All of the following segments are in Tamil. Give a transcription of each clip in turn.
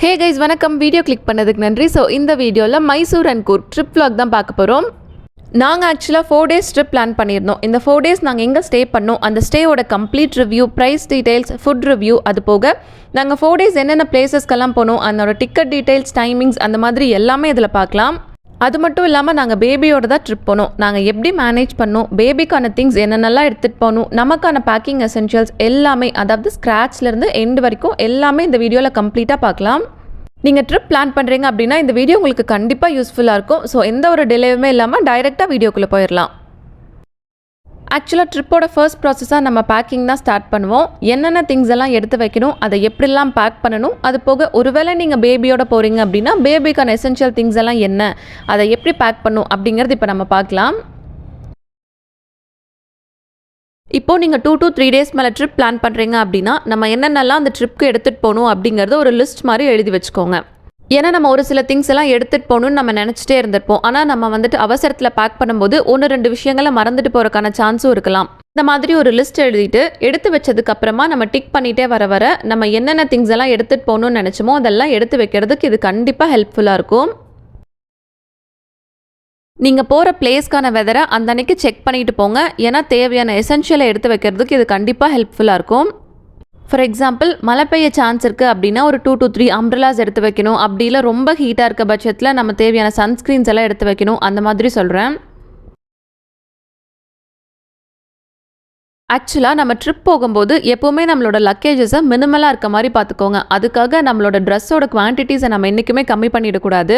ஹே கைஸ் வணக்கம். வீடியோ கிளிக் பண்ணதுக்கு நன்றி. ஸோ இந்த வீடியோவில் Mysore and Coorg trip vlog தான் பார்க்க போகிறோம். நாங்கள் ஆக்சுவலாக 4 days ட்ரிப் பிளான் பண்ணியிருந்தோம். இந்த 4 days நாங்கள் எங்கே ஸ்டே பண்ணோம், அந்த ஸ்டேயோட complete review, price details, food review, அது போக நாங்கள் 4 days என்னென்ன பிளேசஸ்க்கெல்லாம் போனோம், அதனோட டிக்கெட் டீட்டெயில்ஸ், டைமிங்ஸ், அந்த மாதிரி எல்லாமே இதில் பார்க்கலாம். அது மட்டும் இல்லாமல் நாங்கள் பேபியோட தான் ட்ரிப் போனோம். நாங்கள் எப்படி மேனேஜ் பண்ணோம், பேபிக்கான திங்ஸ் என்னென்னலாம் எடுத்துகிட்டு போகணும், நமக்கான பேக்கிங் எசென்ஷியல்ஸ் எல்லாமே, அதாவது ஸ்க்ராட்ச்லேருந்து எண்ட் வரைக்கும் எல்லாமே இந்த வீடியோவில் கம்ப்ளீட்டாக பார்க்கலாம். நீங்கள் ட்ரிப் பிளான் பண்ணுறீங்க அப்படின்னா இந்த வீடியோ உங்களுக்கு கண்டிப்பாக யூஸ்ஃபுல்லாக இருக்கும். ஸோ எந்த ஒரு டிலேவுமே இல்லாமல் டைரெக்டாக வீடியோக்குள்ளே போயிடலாம். ஆக்சுவலாக ட்ரிப்போட ஃபர்ஸ்ட் ப்ராசஸாக நம்ம பேக்கிங் தான் ஸ்டார்ட் பண்ணுவோம். என்னென்ன திங்ஸ் எல்லாம் எடுத்து வைக்கணும், அதை எப்படிலாம் பேக் பண்ணணும், அது போக ஒருவேளை நீங்கள் பேபியோட போகிறீங்க அப்படின்னா பேபிக்கான எசென்ஷியல் திங்ஸ் எல்லாம் என்ன, அதை எப்படி பேக் பண்ணணும் அப்படிங்கிறது இப்போ நம்ம பார்க்கலாம். இப்போது நீங்கள் 2 to 3 days மேலே ட்ரிப் பிளான் பண்ணுறீங்க அப்படின்னா நம்ம என்னென்னலாம் அந்த ட்ரிப்க்கு எடுத்துகிட்டு போகணும் அப்படிங்கிறத ஒரு லிஸ்ட் மாதிரி எழுதி வச்சுக்கோங்க. ஏன்னா நம்ம ஒரு சில திங்ஸ் எல்லாம் எடுத்துகிட்டு போகணும்னு நம்ம நினச்சிட்டே இருந்திருப்போம். ஆனால் நம்ம அவசரத்தில் பேக் பண்ணும்போது 1-2 விஷயங்களை மறந்துட்டு போகிறக்கான சான்ஸும் இருக்கலாம். இந்த மாதிரி ஒரு லிஸ்ட் எழுதிட்டு எடுத்து வச்சதுக்கு அப்புறமா நம்ம டிக் பண்ணிகிட்டே வர நம்ம என்னென்ன திங்ஸ் எல்லாம் எடுத்துகிட்டு போகணும்னு நினச்சோமோ அதெல்லாம் எடுத்து வைக்கிறதுக்கு இது கண்டிப்பாக ஹெல்ப்ஃபுல்லாக இருக்கும். நீங்கள் போகிற பிளேஸ்க்கான வெதரை அந்த அன்னைக்கு செக் பண்ணிட்டு போங்க. ஏன்னா தேவையான எசென்ஷியலை எடுத்து வைக்கிறதுக்கு இது கண்டிப்பாக ஹெல்ப்ஃபுல்லாக இருக்கும். ஃபார் எக்ஸாம்பிள், மழை பெய்ய சான்ஸ் இருக்குது அப்படின்னா ஒரு 2 to 3 அம்ப்ரெலாஸ் எடுத்து வைக்கணும். அப்படி இல்லை ரொம்ப ஹீட்டாக இருக்க பட்சத்தில் நம்ம தேவையான சன்ஸ்க்ரீன்ஸ் எல்லாம் எடுத்து வைக்கணும். அந்த மாதிரி சொல்கிறேன். ஆக்சுவலாக நம்ம ட்ரிப் போகும்போது எப்போவுமே நம்மளோட லக்கேஜஸை மினிமலாக இருக்க மாதிரி பார்த்துக்கோங்க. அதுக்காக நம்மளோட ட்ரெஸ்ஸோட குவான்டிட்டிஸை நம்ம என்றைக்குமே கம்மி பண்ணிடக்கூடாது.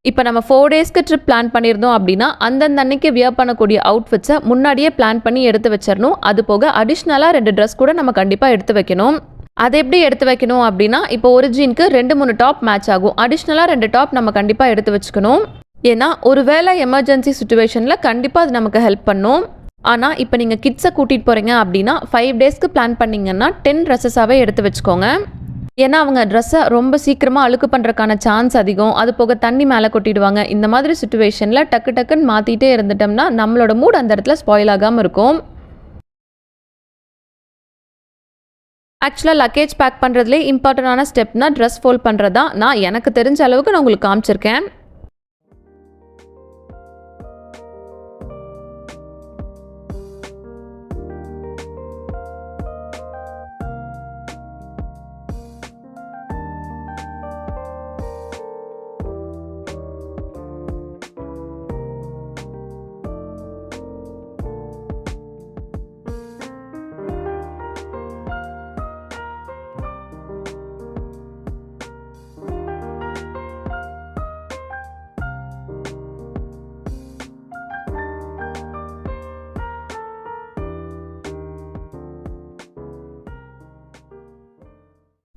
இப்போ நம்ம 4 daysக்கு ட்ரிப் பிளான் பண்ணியிருந்தோம் அப்படின்னா அந்தந்த அன்னைக்கு வியர் பண்ணக்கூடிய அவுட்ஃபிட்ஸை முன்னாடியே பிளான் பண்ணி எடுத்து வச்சிடணும். அது போக அடிஷ்னலாக 2 ட்ரெஸ் கூட நம்ம கண்டிப்பாக எடுத்து வைக்கணும். அதை எப்படி எடுத்து வைக்கணும் அப்படின்னா, இப்போ ஒரு ஜீனுக்கு 2-3 டாப் மேட்ச் ஆகும். அடிஷ்னலாக 2 டாப் நம்ம கண்டிப்பாக எடுத்து வச்சுக்கணும். ஏன்னா ஒரு வேளை எமர்ஜென்சி சுச்சுவேஷனில் கண்டிப்பாக அது நமக்கு ஹெல்ப் பண்ணும். ஆனால் இப்போ நீங்கள் கிட்ஸை கூட்டிகிட்டு போகிறீங்க அப்படின்னா 5 daysக்கு பிளான் பண்ணிங்கன்னா 10 ட்ரெஸ்ஸஸாகவே எடுத்து வச்சுக்கோங்க. ஏன்னா அவங்க ட்ரெஸ்ஸை ரொம்ப சீக்கிரமாக அழுக்கு பண்ணுறக்கான சான்ஸ் அதிகம். அது போக தண்ணி மேலே கொட்டிடுவாங்க. இந்த மாதிரி சுச்சுவேஷனில் டக்குன்னு மாற்றிட்டே இருந்துட்டோம்னா நம்மளோட மூட் அந்த இடத்துல ஸ்பாயில் ஆகாமல் இருக்கும். ஆக்சுவலாக லக்கேஜ் பேக் பண்ணுறதுலே இம்பார்ட்டண்டான ஸ்டெப்னா ட்ரெஸ் ஃபோல்ட் பண்ணுறது தான். நான் எனக்கு தெரிஞ்ச அளவுக்கு நான் உங்களுக்கு காமிச்சிருக்கேன்.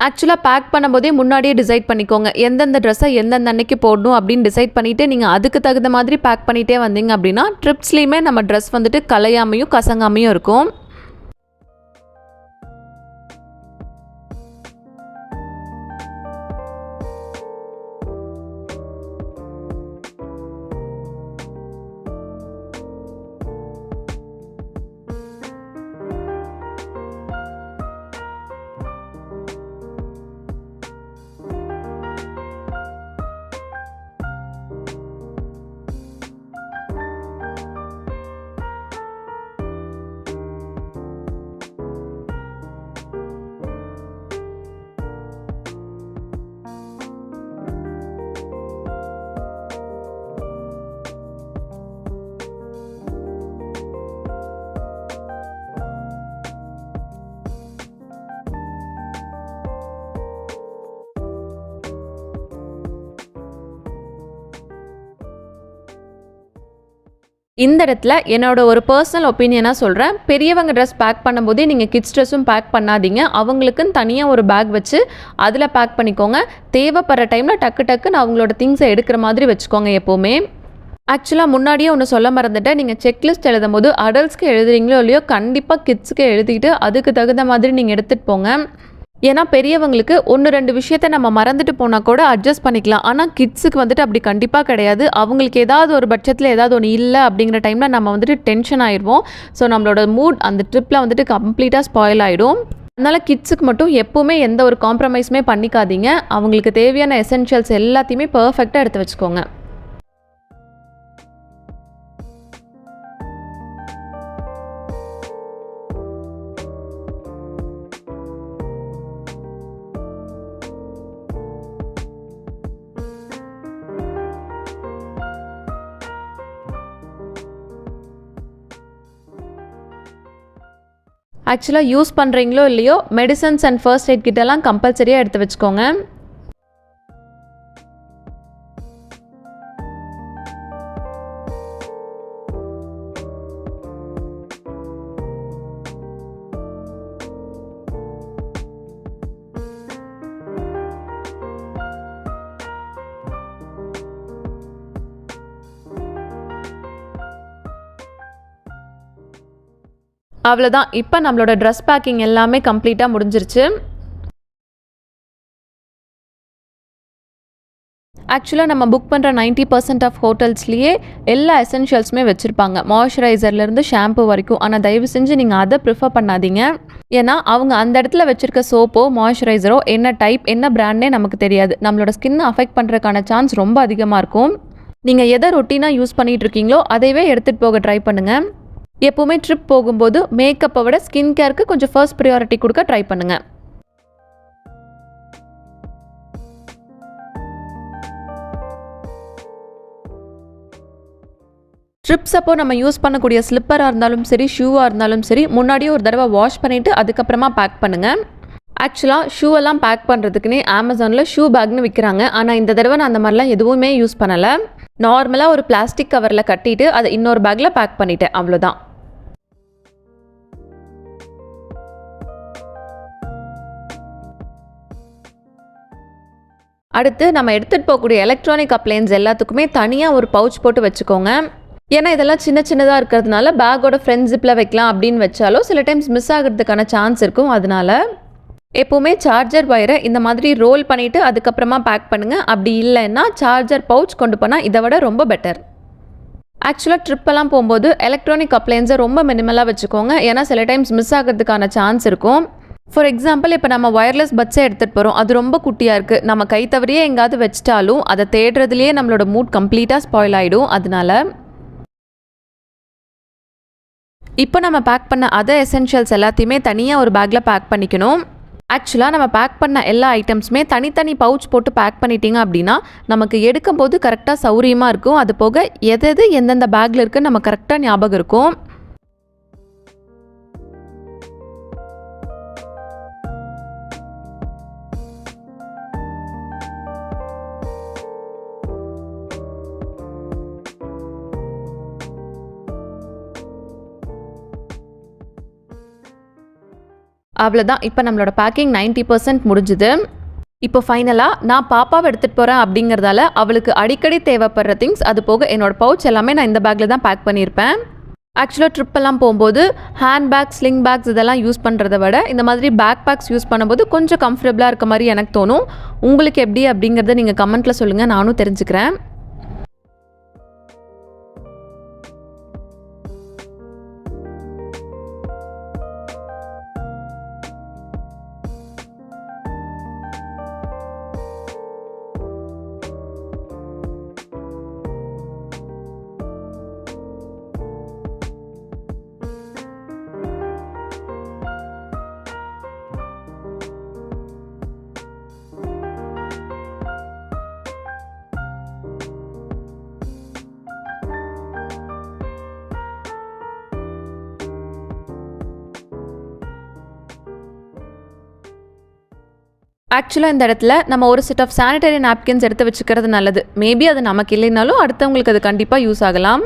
ஆக்சுவலாக பேக் பண்ணும்போதே முன்னாடியே டிசைட் பண்ணிக்கோங்க. எந்தெந்த ட்ரெஸ்ஸை எந்தெந்த அன்னைக்கு போடணும் அப்படின்னு டிசைட் பண்ணிவிட்டு நீங்கள் அதுக்கு தகுந்த மாதிரி பேக் பண்ணிகிட்டே வந்தீங்க அப்படின்னா ட்ரிப்ஸ்லேயுமே நம்ம ட்ரெஸ் வந்துட்டு கலையாமையும் கசங்காமையும் இருக்கும். இந்த இடத்துல என்னோட ஒரு பர்சனல் ஒப்பீனியனாக சொல்கிறேன். பெரியவங்க ட்ரெஸ் பேக் பண்ணும்போதே நீங்கள் கிட்ஸ் ட்ரெஸ்ஸும் பேக் பண்ணாதீங்க. அவங்களுக்குன்னு தனியாக ஒரு பேக் வச்சு அதில் பேக் பண்ணிக்கோங்க. தேவைப்படுற டைமில் டக்குன்னு அவங்களோட திங்ஸை எடுக்கிற மாதிரி வச்சுக்கோங்க எப்போவுமே. ஆக்சுவலாக முன்னாடியே ஒன்று சொல்ல மறந்துட்டேன். நீங்கள் செக்லிஸ்ட் எழுதும் போது அடல்ட்ஸ்க்கு எழுதுறீங்களோ இல்லையோ கண்டிப்பாக கிட்ஸுக்கு எழுதிட்டு அதுக்கு தகுந்த மாதிரி நீங்கள் எடுத்துகிட்டு போங்க. ஏன்னா பெரியவங்களுக்கு 1-2 விஷயத்தை நம்ம மறந்துட்டு போனால் கூட அட்ஜஸ்ட் பண்ணிக்கலாம். ஆனால் கிட்ஸுக்கு வந்துட்டு அப்படி கண்டிப்பாக கிடையாது. அவங்களுக்கு ஏதாவது ஒரு பட்சத்தில் ஏதாவது ஒன்று இல்லை அப்படிங்கிற டைமில் நம்ம வந்துட்டு டென்ஷன் ஆயிடுவோம். ஸோ நம்மளோட மூட் அந்த ட்ரிப்பில் வந்துட்டு கம்ப்ளீட்டாக ஸ்பாயில் ஆகிடும். அதனால் கிட்ஸுக்கு மட்டும் எப்போவுமே எந்த ஒரு காம்ப்ரமைஸுமே பண்ணிக்காதீங்க. அவங்களுக்கு தேவையான எசென்ஷியல்ஸ் எல்லாத்தையுமே பர்ஃபெக்டாக எடுத்து வச்சுக்கோங்க. ஆக்சுவலாக யூஸ் பண்ணுறீங்களோ இல்லையோ மெடிசன்ஸ் அண்ட் ஃபர்ஸ்ட் எய்ட் கிட்டெல்லாம் கம்பல்சரியாக எடுத்து வச்சுக்கோங்க. அவ்வளோதான். இப்போ நம்மளோட ட்ரெஸ் பேக்கிங் எல்லாமே கம்ப்ளீட்டாக முடிஞ்சிருச்சு. ஆக்சுவலாக நம்ம புக் பண்ணுற 90% ஆஃப் ஹோட்டல்ஸ்லேயே எல்லா எசென்ஷியல்ஸுமே வச்சுருப்பாங்க, மாய்ஸ்சரைசர்லேருந்து ஷாம்பு வரைக்கும். ஆனால் தயவு செஞ்சு நீங்கள் அதை ப்ரிஃபர் பண்ணாதீங்க. ஏன்னா அவங்க அந்த இடத்துல வச்சுருக்க சோப்போ மாய்ஸ்சரைசரோ என்ன டைப் என்ன பிராண்டே நமக்கு தெரியாது. நம்மளோட ஸ்கின்னை அஃபெக்ட் பண்ணுறதுக்கான சான்ஸ் ரொம்ப அதிகமாக இருக்கும். நீங்கள் எதை ரொட்டீனாக யூஸ் பண்ணிகிட்டு இருக்கீங்களோ அதைவே எடுத்துகிட்டு போக ட்ரை பண்ணுங்கள். எப்போவுமே ட்ரிப் போகும்போது மேக்கப்பை விட ஸ்கின் கேருக்கு கொஞ்சம் ஃபர்ஸ்ட் ப்ரியாரிட்டி கொடுக்க ட்ரை பண்ணுங்கள். ட்ரிப்ஸ் அப்போ நம்ம யூஸ் பண்ணக்கூடிய ஸ்லிப்பராக இருந்தாலும் சரி ஷூவாக இருந்தாலும் சரி முன்னாடியே ஒரு தடவை வாஷ் பண்ணிவிட்டு அதுக்கப்புறமா பேக் பண்ணுங்கள். ஆக்சுவலாக ஷூவெல்லாம் பேக் பண்ணுறதுக்குன்னே அமேசானில் ஷூ பேக்னு விற்கிறாங்க. ஆனால் இந்த தடவை நான் அந்த மாதிரிலாம் எதுவுமே யூஸ் பண்ணலை. நார்மலாக ஒரு பிளாஸ்டிக் கவரில் கட்டிட்டு அதை இன்னொரு பேக்கில் பேக் பண்ணிட்டேன், அவ்வளோதான். அடுத்து நம்ம எடுத்துகிட்டு போகக்கூடிய எலக்ட்ரானிக் அப்ளையன்ஸ் எல்லாத்துக்குமே தனியாக ஒரு பவுச் போட்டு வச்சுக்கோங்க. ஏன்னா இதெல்லாம் சின்ன சின்னதாக இருக்கிறதுனால பேக்கோட ஃப்ரண்ட் ஜிப்பில் வைக்கலாம் அப்படின்னு வச்சாலும் சில டைம்ஸ் மிஸ் ஆகிறதுக்கான சான்ஸ் இருக்கும். அதனால எப்போவுமே சார்ஜர் வயரை இந்த மாதிரி ரோல் பண்ணிவிட்டு அதுக்கப்புறமா பேக் பண்ணுங்கள். அப்படி இல்லைன்னா சார்ஜர் பவுச் கொண்டு போனால் இதை விட ரொம்ப பெட்டர். ஆக்சுவலாக ட்ரிப்பெல்லாம் போகும்போது எலக்ட்ரானிக் அப்ளையன்ஸை ரொம்ப மினிமலாக வச்சுக்கோங்க. ஏன்னா சில டைம்ஸ் மிஸ் ஆகிறதுக்கான சான்ஸ் இருக்கும். ஃபார் எக்ஸாம்பிள் இப்போ நம்ம ஒயர்லெஸ் பட்ஸை எடுத்துகிட்டு போகிறோம், அது ரொம்ப குட்டியாக இருக்குது. நம்ம கை தவறியே எங்காவது வச்சிட்டாலும் அதை தேடுறதுலேயே நம்மளோட மூட் கம்ப்ளீட்டாக ஸ்பாயில் ஆகிடும். அதனால இப்போ நம்ம பேக் பண்ண அதர் எசென்ஷியல்ஸ் எல்லாத்தையுமே தனியாக ஒரு பேக்கில் பேக் பண்ணிக்கணும். ஆக்சுவலாக நம்ம பேக் பண்ண எல்லா ஐட்டம்ஸுமே தனித்தனி பவுச் போட்டு பேக் பண்ணிட்டீங்க அப்படின்னா நமக்கு எடுக்கும்போது கரெக்டாக சௌரியமாக இருக்கும். அது போக எது எந்தெந்த பேக்கில் இருக்குன்னு நம்ம கரெக்டாக ஞாபகம் இருக்கும். அவ்வளோதான். இப்போ நம்மளோட பேக்கிங் 90% முடிஞ்சுது. இப்போ ஃபைனலாக நான் பாப்பாவை எடுத்துகிட்டு போகிறேன் அப்படிங்கிறதால அவளுக்கு அடிக்கடி தேவைப்படுற திங்ஸ் அது போக என்னோடய பவுச் எல்லாமே நான் இந்த பேக்கில் தான் பேக் பண்ணியிருப்பேன். ஆக்சுவலாக ட்ரிப்பெல்லாம் போகும்போது ஹேண்ட் பேக் ஸ்லிங் பேக்ஸ் இதெல்லாம் யூஸ் பண்ணுறத விட இந்த மாதிரி பேக் பேக்ஸ் யூஸ் பண்ணும்போது கொஞ்சம் கம்ஃபர்டபுளாக இருக்க மாதிரி எனக்கு தோணும். உங்களுக்கு எப்படி அப்படிங்கிறத நீங்கள் கமெண்ட்டில் சொல்லுங்கள், நானும் தெரிஞ்சுக்கிறேன். ஆக்சுவலாக இந்த இடத்துல நம்ம ஒரு செட் ஆஃப் சானிடரி நாப்கின்ஸ் எடுத்து வச்சுக்கிறது நல்லது. மேபி அது நமக்கு இல்லைனாலும் அடுத்தவங்களுக்கு அது கண்டிப்பாக யூஸ் ஆகலாம்.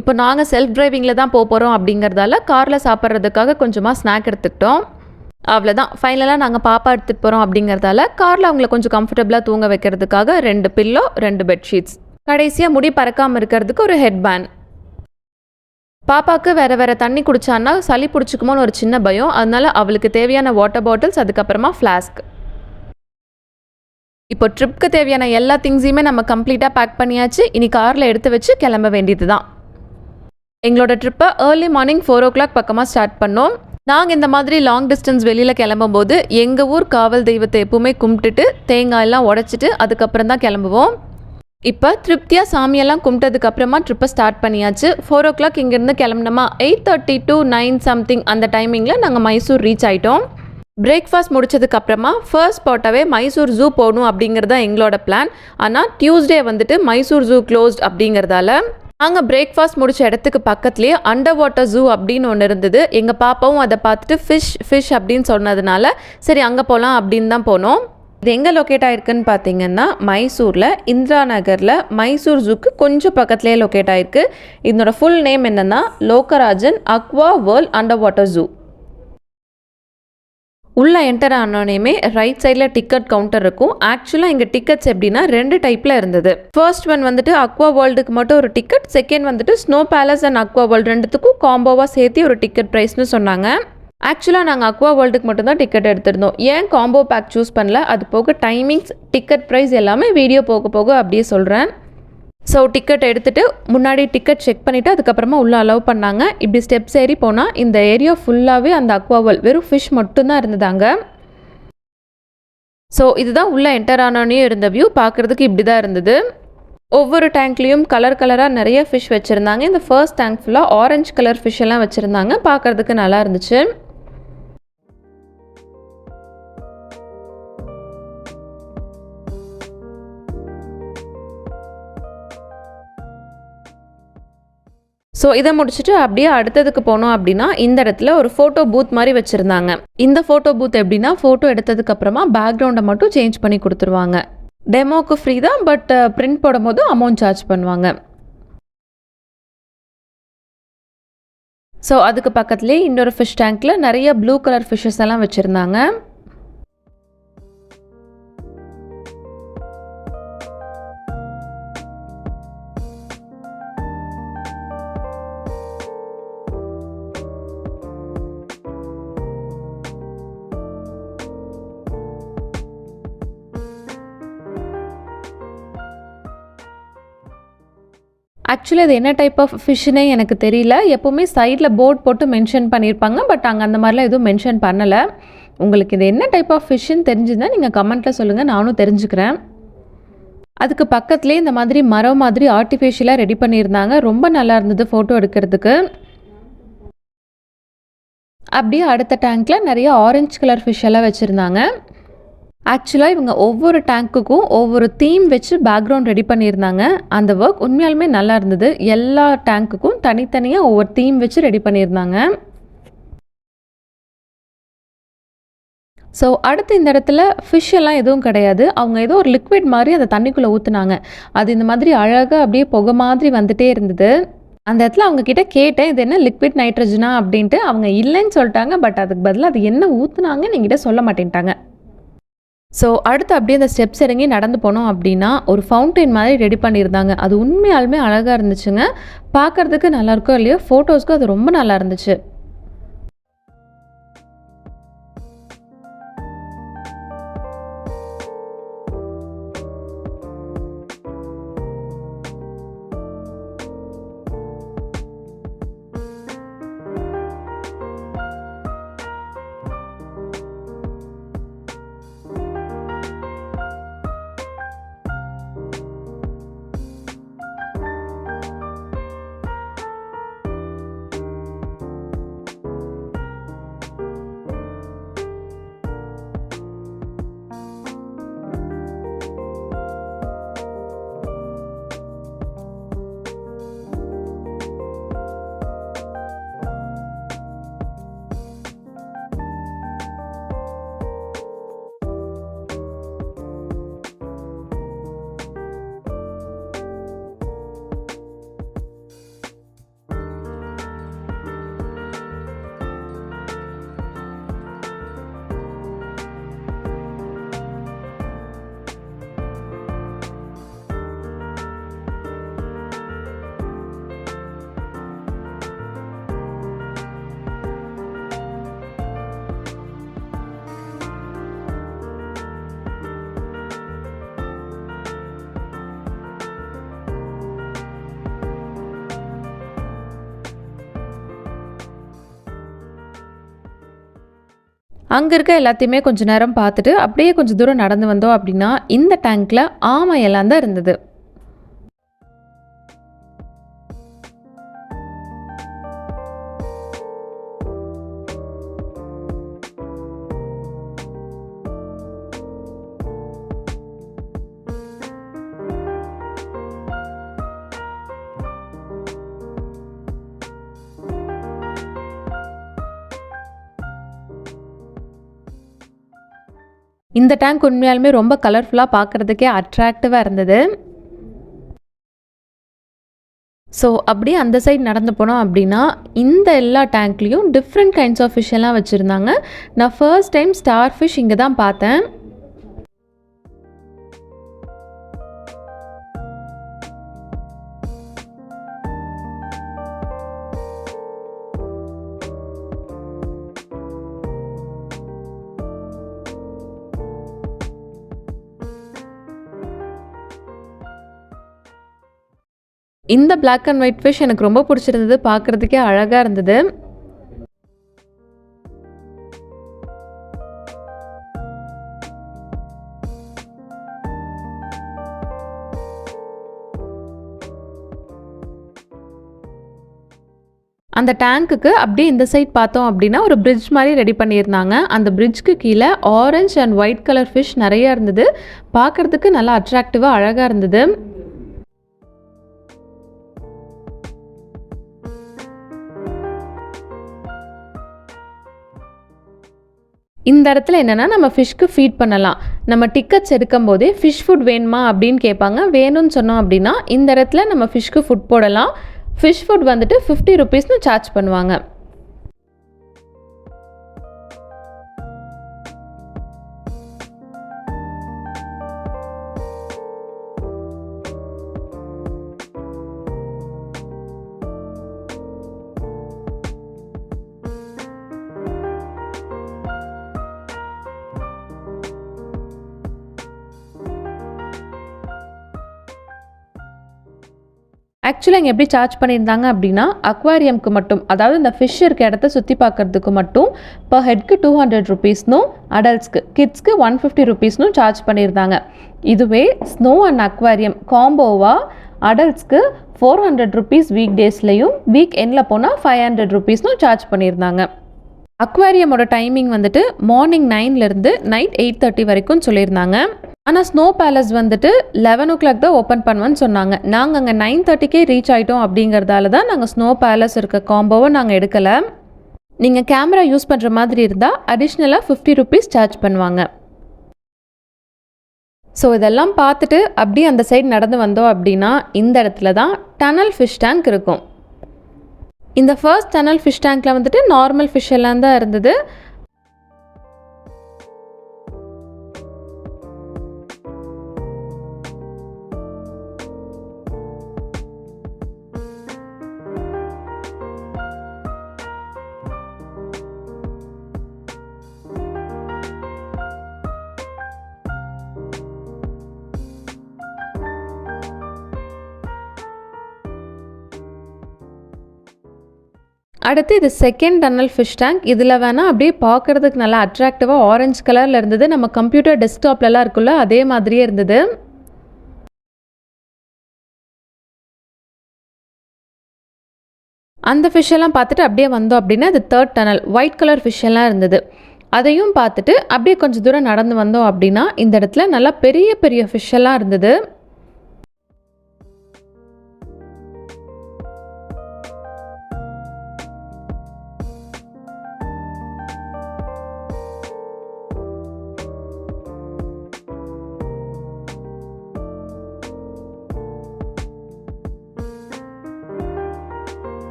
இப்போ நாங்கள் செல்ஃப் டிரைவிங்கில் தான் போகிறோம் அப்படிங்கிறதால காரில் சாப்பிட்றதுக்காக கொஞ்சமாக ஸ்நாக் எடுத்துக்கிட்டோம். அவ்வளோதான். ஃபைனலாக நாங்கள் பாப்பா எடுத்துகிட்டு போகிறோம் அப்படிங்கிறதால காரில் அவங்கள கொஞ்சம் கம்ஃபர்டபுளாக தூங்க வைக்கிறதுக்காக 2 பில்லோ 2 பெட்ஷீட்ஸ், கடைசியாக முடி பறக்காமல் இருக்கிறதுக்கு ஒரு ஹெட் பேண்ட். பாப்பாவுக்கு வேறு தண்ணி குடிச்சான்னா சளி பிடிச்சிக்குமோன்னு ஒரு சின்ன பயம். அதனால அவளுக்கு தேவையான வாட்டர் பாட்டில்ஸ், அதுக்கப்புறமா ஃப்ளாஸ்க். இப்போ ட்ரிப்க்கு தேவையான எல்லா திங்ஸையுமே நம்ம கம்ப்ளீட்டாக பேக் பண்ணியாச்சு. இனி காரில் எடுத்து வச்சு கிளம்ப வேண்டியது தான். எங்களோட ட்ரிப்பை ஏர்லி மார்னிங் 4 o'clock பக்கமாக ஸ்டார்ட் பண்ணோம். நாங்கள் இந்த மாதிரி லாங் டிஸ்டன்ஸ் வெளியில் கிளம்பும்போது எங்கள் ஊர் காவல் தெய்வத்தை எப்பவுமே கும்பிட்டுட்டு தேங்காயெல்லாம் உடச்சிட்டு அதுக்கப்புறம் தான் கிளம்புவோம். இப்போ திருப்தியாக சாமியெல்லாம் கும்பிட்டதுக்கப்புறமா ட்ரிப்பை ஸ்டார்ட் பண்ணியாச்சு. 4 o'clock இங்கேருந்து கிளம்புனோமா 8:30 to 9 சம்திங் அந்த டைமிங்கில் நாங்கள் மைசூர் ரீச் ஆகிட்டோம். பிரேக்ஃபாஸ்ட் முடிச்சதுக்கப்புறமா ஃபர்ஸ்ட் ஸ்பாட்டாகவே மைசூர் ஜூ போகணும் அப்படிங்கிறது தான் எங்களோட பிளான். ஆனால் டியூஸ்டே வந்துட்டு மைசூர் ஜூ க்ளோஸ்ட் அப்படிங்கிறதால நாங்கள் பிரேக்ஃபாஸ்ட் முடிச்ச இடத்துக்கு பக்கத்துலேயே அண்டர் வாட்டர் ஜூ அப்படின்னு ஒன்று இருந்தது. எங்கள் பாப்பாவும் அதை பார்த்துட்டு ஃபிஷ் அப்படின்னு சொன்னதுனால சரி அங்கே போகலாம் அப்படின்னு தான் போனோம். இது எங்கே லொக்கேட் ஆகிருக்குன்னு பார்த்தீங்கன்னா மைசூரில் இந்திரா நகரில் மைசூர் ஜூக்கு கொஞ்சம் பக்கத்துலேயே லொக்கேட் ஆகிருக்கு. இதனோட ஃபுல் நேம் என்னென்னா Lokarajan aqua world under water zoo. உள்ளே என்டர் ஆனோடனேயுமே ரைட் சைடில் டிக்கெட் கவுண்டர் இருக்கும். ஆக்சுவலாக எங்கள் டிக்கெட்ஸ் எப்படின்னா 2 டைப்பில் இருந்தது. ஃபர்ஸ்ட் ஒன் வந்துட்டு அக்வா வேர்ல்டுக்கு மட்டும் ஒரு டிக்கெட், செகண்ட் வந்துட்டு snow palace and aqua world ரெண்டுத்துக்கும் காம்போவாக சேர்த்து ஒரு டிக்கெட் ப்ரைஸ்னு சொன்னாங்க. ஆக்சுவலாக நாங்கள் அக்வா வேர்ல்டுக்கு மட்டும்தான் டிக்கெட் எடுத்திருந்தோம். ஏன் காம்போ பேக் சூஸ் பண்ணல, அது போக டைமிங்ஸ், டிக்கெட் ப்ரைஸ் எல்லாமே வீடியோ போக போக அப்படியே சொல்கிறேன். ஸோ டிக்கெட் எடுத்துகிட்டு முன்னாடி டிக்கெட் செக் பண்ணிவிட்டு அதுக்கப்புறமா உள்ளே அலோவ் பண்ணாங்க. இப்படி ஸ்டெப்ஸ் ஏறி போனால் இந்த ஏரியா ஃபுல்லாகவே அந்த அக்வா வேர்ல்ட் வெறும் ஃபிஷ் மட்டும்தான் இருந்ததாங்க. ஸோ இதுதான் உள்ளே என்டர் ஆனோடனே இருந்த வியூ. பார்க்குறதுக்கு இப்படி தான் இருந்தது. ஒவ்வொரு டேங்க்லேயும் கலர் கலராக நிறைய ஃபிஷ் வச்சுருந்தாங்க. இந்த ஃபர்ஸ்ட் டேங்க் ஃபுல்லாக ஆரஞ்சு கலர் ஃபிஷ் எல்லாம் வச்சுருந்தாங்க. பார்க்குறதுக்கு நல்லா இருந்துச்சு. ஸோ இதை முடிச்சுட்டு அப்படியே அடுத்ததுக்கு போனோம் அப்படின்னா இந்த இடத்துல ஒரு ஃபோட்டோ பூத் மாதிரி வச்சுருந்தாங்க. இந்த ஃபோட்டோ பூத் எப்படின்னா ஃபோட்டோ எடுத்ததுக்கப்புறமா பேக்ரவுண்டை மட்டும் சேஞ்ச் பண்ணி கொடுத்துருவாங்க. டெமோக்கு ஃப்ரீ தான், பட் பிரிண்ட் போடும் போது அமௌண்ட் சார்ஜ் பண்ணுவாங்க. ஸோ அதுக்கு பக்கத்துலேயே இன்னொரு ஃபிஷ் டேங்க்கில் நிறைய ப்ளூ கலர் ஃபிஷ்ஷஸ் எல்லாம் வச்சுருந்தாங்க. ஆக்சுவலி அது என்ன டைப் ஆஃப் ஃபிஷ்ஷுனே எனக்கு தெரியல. எப்போவுமே சைடில் போர்ட் போட்டு மென்ஷன் பண்ணியிருப்பாங்க, பட் அங்கே அந்த மாதிரிலாம் எதுவும் மென்ஷன் பண்ணலை. உங்களுக்கு இது என்ன டைப் ஆஃப் ஃபிஷ்ஷுன்னு தெரிஞ்சுதுன்னா நீங்கள் கமெண்ட்டில் சொல்லுங்கள், நானும் தெரிஞ்சுக்கிறேன். அதுக்கு பக்கத்துலேயே இந்த மாதிரி மரம் மாதிரி ஆர்டிஃபிஷியலாக ரெடி பண்ணியிருந்தாங்க. ரொம்ப நல்லா இருந்தது ஃபோட்டோ எடுக்கிறதுக்கு. அப்படியே அடுத்த டேங்க்கில் நிறைய ஆரஞ்சு கலர் ஃபிஷ் எல்லாம் வச்சுருந்தாங்க. ஆக்சுவலாக இவங்க ஒவ்வொரு டேங்க்குக்கும் ஒவ்வொரு தீம் வச்சு பேக்ரவுண்ட் ரெடி பண்ணியிருந்தாங்க. அந்த ஒர்க் உண்மையாலுமே நல்லா இருந்தது. எல்லா டேங்க்குக்கும் தனித்தனியாக ஒவ்வொரு தீம் வச்சு ரெடி பண்ணியிருந்தாங்க. ஸோ அடுத்து இந்த இடத்துல ஃபிஷ் எல்லாம் எதுவும் கிடையாது. அவங்க ஏதோ ஒரு லிக்விட் மாதிரி அந்த தண்ணிக்குள்ளே ஊற்றுனாங்க. அது இந்த மாதிரி அழகாக அப்படியே புகை மாதிரி வந்துகிட்டே இருந்தது. அந்த இடத்துல அவங்க கிட்ட கேட்டேன், இது என்ன லிக்விட் நைட்ரஜனா அப்படின்ட்டு. அவங்க இல்லைன்னு சொல்லிட்டாங்க. பட் அதுக்கு பதிலாக அது என்ன ஊற்றுனாங்கன்னு என்கிட்ட சொல்ல மாட்டேன்ட்டாங்க. ஸோ அடுத்து அப்படியே அந்த ஸ்டெப்ஸ் இறங்கி நடந்து போனோம் அப்படின்னா ஒரு ஃபவுண்டைன் மாதிரி ரெடி பண்ணியிருந்தாங்க. அது உண்மையாலுமே அழகாக இருந்துச்சுங்க. பார்க்குறதுக்கு நல்லாயிருக்கும் இல்லையோ, ஃபோட்டோஸ்க்கும் அது ரொம்ப நல்லா இருந்துச்சு. அங்கே இருக்க எல்லாத்தையுமே கொஞ்சம் நேரம் பார்த்துட்டு அப்படியே கொஞ்சம் தூரம் நடந்து வந்தோம் அப்படின்னா இந்த டேங்க்கில் ஆமை எல்லாம் தான் இருந்தது. இந்த டேங்க் உண்மையாலுமே ரொம்ப கலர்ஃபுல்லாக பார்க்குறதுக்கே அட்ராக்டிவாக இருந்தது. ஸோ அப்படியே அந்த சைடு நடந்து போனோம் அப்படின்னா இந்த எல்லா டேங்க்லேயும் டிஃப்ரெண்ட் கைண்ட்ஸ் ஆஃப் ஃபிஷ் எல்லாம் வச்சுருந்தாங்க. நான் ஃபர்ஸ்ட் டைம் ஸ்டார் ஃபிஷ் இங்கே தான் பார்த்தேன். இந்த பிளாக் அண்ட் ஒயிட் ஃபிஷ் எனக்கு ரொம்ப பிடிச்சிருந்தது, பார்க்குறதுக்கே அழகாக இருந்தது. அந்த டேங்க்குக்கு அப்படியே இந்த சைட் பார்த்தோம் அப்படின்னா ஒரு பிரிட்ஜ் மாதிரி ரெடி பண்ணியிருந்தாங்க. அந்த பிரிட்ஜ்க்கு கீழே orange and white colour fish நிறையா இருந்தது. பார்க்குறதுக்கு நல்லா அட்ராக்டிவாக அழகாக இருந்தது. இந்த இடத்துல என்னென்னா நம்ம ஃபிஷ்க்கு ஃபீட் பண்ணலாம். நம்ம டிக்கெட்ஸ் எடுக்கும் போதே ஃபிஷ் ஃபுட் வேணுமா அப்படின்னு கேட்பாங்க. வேணும்னு சொன்னோம் அப்படின்னா இந்த இடத்துல நம்ம ஃபிஷ்க்கு ஃபுட் போடலாம். ஃபிஷ் ஃபுட் வந்துட்டு 50 rupeesனு சார்ஜ் பண்ணுவாங்க. ஆக்சுவலாக இங்கே எப்படி சார்ஜ் பண்ணியிருந்தாங்க அப்படின்னா அக்வாரியம்க்கு மட்டும், அதாவது இந்த ஃபிஷ் இருக்க இடத்த சுற்றி பார்க்குறதுக்கு மட்டும் பர் ஹெட்க்கு 200 rupeesனும், அடல்ட்ஸ்க்கு கிட்ஸ்க்கு 150 rupeesனும் சார்ஜ் பண்ணியிருந்தாங்க. இதுவே ஸ்னோ அண்ட் அக்வாரியம் காம்போவாக அடல்ட்ஸ்க்கு 400 rupees வீக் டேஸ்லையும் வீக் எண்டில் போனால் 500 rupeesனும் சார்ஜ் பண்ணியிருந்தாங்க. அக்வாரியமோட டைமிங் வந்துட்டு மார்னிங் 9லேருந்து நைட் 8:30 வரைக்கும் சொல்லியிருந்தாங்க. ஆனால் ஸ்னோ பேலஸ் வந்துட்டு 11 o'clock தான் ஓப்பன் பண்ணுவேன்னு சொன்னாங்க. நாங்கள் அங்கே 9:30க்கே ரீச் ஆகிட்டோம் அப்படிங்கிறதால தான் நாங்கள் ஸ்னோ பேலஸ் இருக்க காம்போவை நாங்கள் எடுக்கலை. நீங்கள் கேமரா யூஸ் பண்ணுற மாதிரி இருந்தால் அடிஷ்னலாக 50 rupees சார்ஜ் பண்ணுவாங்க. ஸோ இதெல்லாம் பார்த்துட்டு அப்படியே அந்த சைடு நடந்து வந்தோம் அப்படின்னா இந்த இடத்துல தான் டனல் ஃபிஷ் டேங்க் இருக்கும். இந்த ஃபர்ஸ்ட் டனல் ஃபிஷ் டேங்க்கில் வந்துட்டு நார்மல் ஃபிஷ் எல்லாம் தான் இருந்தது. அடுத்து இது செகண்ட் டனல் ஃபிஷ் டேங்க். இதில் வேணால் அப்படியே பார்க்குறதுக்கு நல்லா அட்ராக்டிவாக ஆரஞ்சு கலரில் இருந்தது. நம்ம கம்ப்யூட்டர் டெஸ்க்டாப்லலாம் இருக்குல்ல அதே மாதிரியே இருந்தது. அந்த ஃபிஷ் எல்லாம் பார்த்துட்டு அப்படியே வந்தோம் அப்படின்னா இது third tunnel white colour fish எல்லாம் இருந்தது. அதையும் பார்த்துட்டு அப்படியே கொஞ்சம் தூரம் நடந்து வந்தோம் அப்படின்னா இந்த இடத்துல நல்லா பெரிய பெரிய ஃபிஷ் எல்லாம் இருந்தது.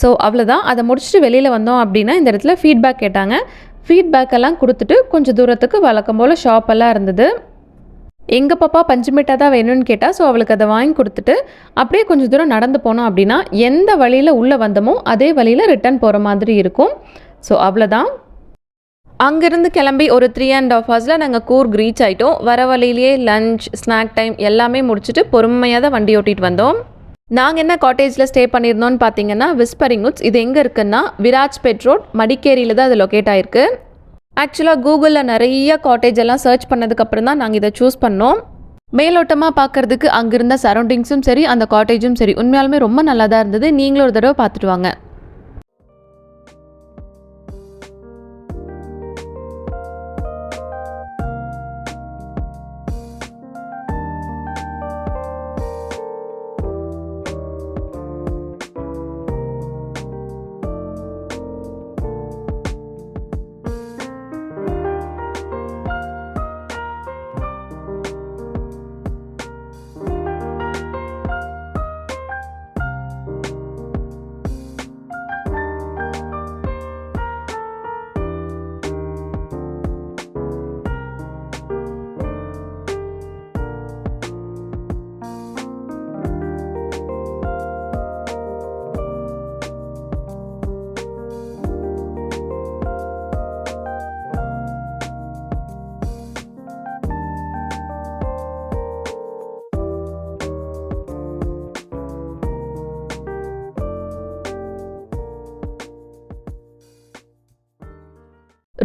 ஸோ அவ்வளோதான். அதை முடிச்சுட்டு வெளியில் வந்தோம் அப்படின்னா இந்த இடத்துல ஃபீட்பேக் கேட்டாங்க. ஃபீட்பேக்கெல்லாம் கொடுத்துட்டு கொஞ்சம் தூரத்துக்கு வழக்கம் போல் ஷாப்பெல்லாம் இருந்தது. எங்கள் பாப்பா பஞ்சு மிட்டாய் தான் வேணும்னு கேட்டால், ஸோ அவளுக்கு அதை வாங்கி கொடுத்துட்டு அப்படியே கொஞ்சம் தூரம் நடந்து போனோம் அப்படின்னா எந்த வழியில் உள்ளே வந்தோமோ அதே வழியில் ரிட்டர்ன் போகிற மாதிரி இருக்கும். ஸோ அவ்வளோதான். அங்கேருந்து கிளம்பி ஒரு 3.5 ஹவர்ஸில் நாங்கள் கூர்க் ரீச் ஆகிட்டோம். வர வழியிலேயே லஞ்ச், ஸ்நாக் டைம் எல்லாமே முடிச்சுட்டு பொறுமையாக தான் வண்டி ஓட்டிகிட்டு வந்தோம். நாங்கள் என்ன காட்டேஜில் ஸ்டே பண்ணியிருந்தோம்னு பார்த்தீங்கன்னா விஸ்பரிங் உட்ஸ். இது எங்கே இருக்குன்னா விராஜ்பேட் ரோட், மடிக்கேரியில் தான் அது லொக்கேட் ஆகிருக்கு. ஆக்சுவலாக கூகுளில் நிறைய காட்டேஜ் எல்லாம் சர்ச் பண்ணதுக்கப்புறம் தான் நாங்கள் இதை சூஸ் பண்ணோம். மேலோட்டமாக பார்க்குறதுக்கு அங்கே இருந்த சரௌண்டிங்ஸும் சரி, அந்த காட்டேஜும் சரி, உண்மையாலுமே ரொம்ப நல்லா தான் இருந்தது. நீங்களும் ஒரு தடவை பார்த்துட்டு வாங்க.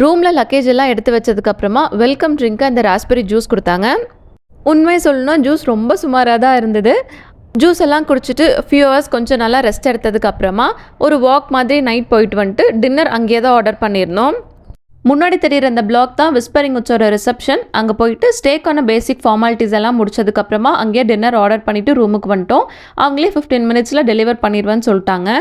ரூமில் லக்கேஜ் எல்லாம் எடுத்து வச்சதுக்கப்புறமா வெல்கம் ட்ரிங்க்காக இந்த ராஸ்பெரி ஜூஸ் கொடுத்தாங்க. உண்மை சொல்லணும்னா ஜூஸ் ரொம்ப சுமாராக தான் இருந்தது. ஜூஸ் எல்லாம் குடிச்சிட்டு ஃபியூ ஹவர்ஸ் கொஞ்சம் நல்லா ரெஸ்ட் எடுத்ததுக்கப்புறமா ஒரு வாக் மாதிரி நைட் போயிட்டு வந்துட்டு டின்னர் அங்கேயே தான் ஆர்டர் பண்ணியிருந்தோம். முன்னாடி தெரிகிற அந்த பிளாக் தான் விஸ்பரிங் உட்ஸோட ரிசப்ஷன். அங்கே போயிட்டு ஸ்டேக்கான பேசிக் ஃபார்மாலிட்டிஸ் எல்லாம் முடிச்சதுக்கப்புறமா அங்கேயே டின்னர் ஆர்டர் பண்ணிவிட்டு ரூமுக்கு வந்துட்டோம். அவங்களே 15 மினிட்ஸில் டெலிவர் பண்ணிடுவேன்னு சொல்லிட்டாங்க.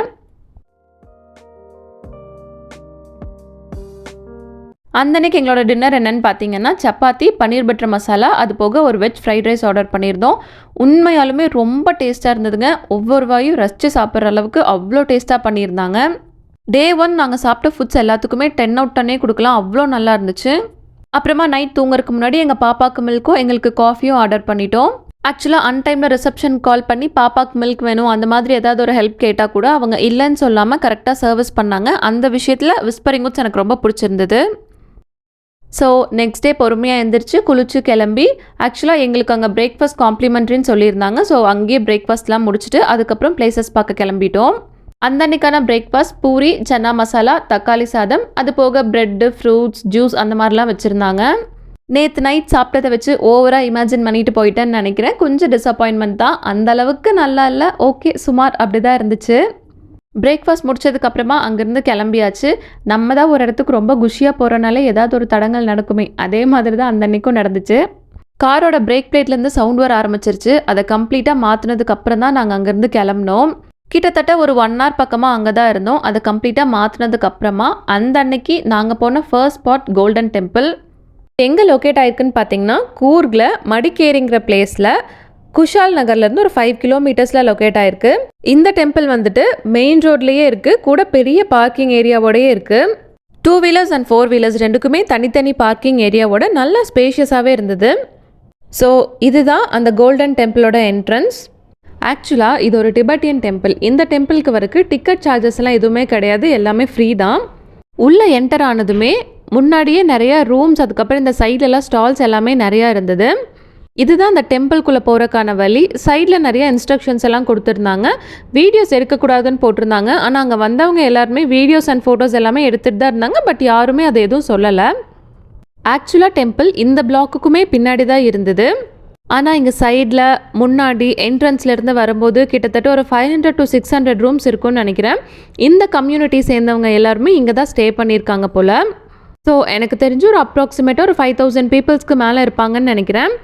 அந்தன்னைக்கு எங்களோட டின்னர் என்னென்னு பார்த்தீங்கன்னா சப்பாத்தி, பன்னீர் பட்டர் மசாலா, அது போக ஒரு வெஜ் ஃப்ரைட் ரைஸ் ஆர்டர் பண்ணியிருந்தோம். உண்மையாலுமே ரொம்ப டேஸ்ட்டாக இருந்ததுங்க. ஒவ்வொரு வாயும் ரசித்து சாப்பிட்ற அளவுக்கு அவ்வளோ டேஸ்ட்டாக பண்ணியிருந்தாங்க. Day 1 நாங்கள் சாப்பிட்ட ஃபுட்ஸ் எல்லாத்துக்குமே 10 out 10 கொடுக்கலாம், அவ்வளோ நல்லா இருந்துச்சு. அப்புறமா நைட் தூங்குறதுக்கு முன்னாடி எங்கள் பாப்பாவுக்கு மில்க்கும் எங்களுக்கு காஃபியும் ஆர்டர் பண்ணிட்டோம். ஆக்சுவலாக அன்டைமில் ரிசப்ஷன் கால் பண்ணி பாப்பாக்கு மில்க் வேணும் அந்த மாதிரி ஏதாவது ஒரு ஹெல்ப் கேட்டால் கூட அவங்க இல்லைன்னு சொல்லாமல் கரெக்டாக சர்வீஸ் பண்ணாங்க. அந்த விஷயத்தில் விஸ்பரிங் உட்ஸ் எனக்கு ரொம்ப பிடிச்சிருந்தது. ஸோ நெக்ஸ்ட் டே பொறுமையாக எழுந்திரிச்சு குளிச்சு கிளம்பி ஆக்சுவலாக எங்களுக்கு அங்கே பிரேக்ஃபாஸ்ட் காம்ப்ளிமெண்ட்ரின்னு சொல்லியிருந்தாங்க. ஸோ அங்கேயே பிரேக்ஃபாஸ்ட்லாம் முடிச்சுட்டு அதுக்கப்புறம் பிளேசஸ் பார்க்க கிளம்பிட்டோம். அந்த அன்றைக்கான பிரேக்ஃபாஸ்ட் பூரி, சன்னா மசாலா, தக்காளி சாதம், அது போக ப்ரெட்டு, ஃப்ரூட்ஸ், ஜூஸ் அந்த மாதிரிலாம் வச்சுருந்தாங்க. நேற்று நைட் சாப்பிட்டதை வச்சு ஓவராக இமேஜின் பண்ணிட்டு போயிட்டேன்னு நினைக்கிறேன். கொஞ்சம் டிசப்பாயின்மெண்ட் தான். அந்த அளவுக்கு நல்லா இல்லை, ஓகே சுமார் அப்படி தான் இருந்துச்சு. பிரேக்ஃபாஸ்ட் முடிச்சதுக்கப்புறமா அங்கேருந்து கிளம்பியாச்சு. நம்ம தான் ஒரு இடத்துக்கு ரொம்ப குஷியாக போகிறனால ஏதாவது ஒரு தடங்கள் நடக்குமே, அதே மாதிரி தான் அந்த அன்றைக்கும் நடந்துச்சு. காரோட பிரேக் பிளேட்லேருந்து சவுண்ட் வர ஆரம்பிச்சிருச்சு. அதை கம்ப்ளீட்டாக மாற்றினதுக்கப்புறம் தான் நாங்கள் அங்கேருந்து கிளம்பினோம். கிட்டத்தட்ட ஒரு 1 hour பக்கமாக அங்கே தான் இருந்தோம். அதை கம்ப்ளீட்டாக மாற்றினதுக்கப்புறமா அந்த அன்னைக்கு நாங்கள் போன ஃபர்ஸ்ட் ஸ்பாட் கோல்டன் டெம்பிள். எங்கே லொக்கேட் ஆயிருக்குன்னு பார்த்தீங்கன்னா கூர்கில் மடிக்கேரிங்கிற பிளேஸில் குஷால் நகர்லேருந்து ஒரு 5 கிலோமீட்டர்ஸில் லொக்கேட் ஆயிருக்கு. இந்த டெம்பிள் வந்துட்டு மெயின் ரோட்லேயே இருக்குது, கூட பெரிய பார்க்கிங் ஏரியாவோடையே இருக்குது. 2 வீலர்ஸ் அண்ட் 4 வீலர்ஸ் ரெண்டுக்குமே தனித்தனி பார்க்கிங் ஏரியாவோட நல்லா ஸ்பேஷியஸாகவே இருந்தது. ஸோ இதுதான் அந்த கோல்டன் டெம்பிளோட என்ட்ரன்ஸ். ஆக்சுவலாக இது ஒரு டிபெட்டியன் டெம்பிள். இந்த டெம்பிளுக்கு வரைக்கும் டிக்கெட் சார்ஜஸ் எல்லாம் எதுவுமே கிடையாது, எல்லாமே ஃப்ரீ தான். உள்ளே என்டர் ஆனதுமே முன்னாடியே நிறையா ரூம்ஸ், அதுக்கப்புறம் இந்த சைட்லலாம் ஸ்டால்ஸ் எல்லாமே நிறையா இருந்தது. இதுதான் அந்த டெம்பிள்குள்ளே போகிறக்கான வழி. சைடில் நிறைய இன்ஸ்ட்ரக்ஷன்ஸ் எல்லாம் கொடுத்துருந்தாங்க. வீடியோஸ் எடுக்கக்கூடாதுன்னு போட்டிருந்தாங்க. ஆனால் அங்கே வந்தவங்க எல்லாருமே வீடியோஸ் அண்ட் ஃபோட்டோஸ் எல்லாமே எடுத்துகிட்டு தான் இருந்தாங்க. பட் யாருமே அதை எதுவும் சொல்லலை. ஆக்சுவலாக டெம்பிள் இந்த பிளாக்குக்குமே பின்னாடி தான் இருந்தது. ஆனால் இங்கே சைடில் முன்னாடி என்ட்ரன்ஸ்லேருந்து வரும்போது கிட்டத்தட்ட ஒரு 500 to 600 ரூம்ஸ் இருக்குன்னு நினைக்கிறேன். இந்த கம்யூனிட்டி சேர்ந்தவங்க எல்லாருமே இங்கே தான் ஸ்டே பண்ணியிருக்காங்க போல். ஸோ எனக்கு தெரிஞ்சு ஒரு அப்ராக்சிமேட்டாக ஒரு 5000 பீப்புள்ஸ்க்கு மேலே இருப்பாங்கன்னு நினைக்கிறேன்.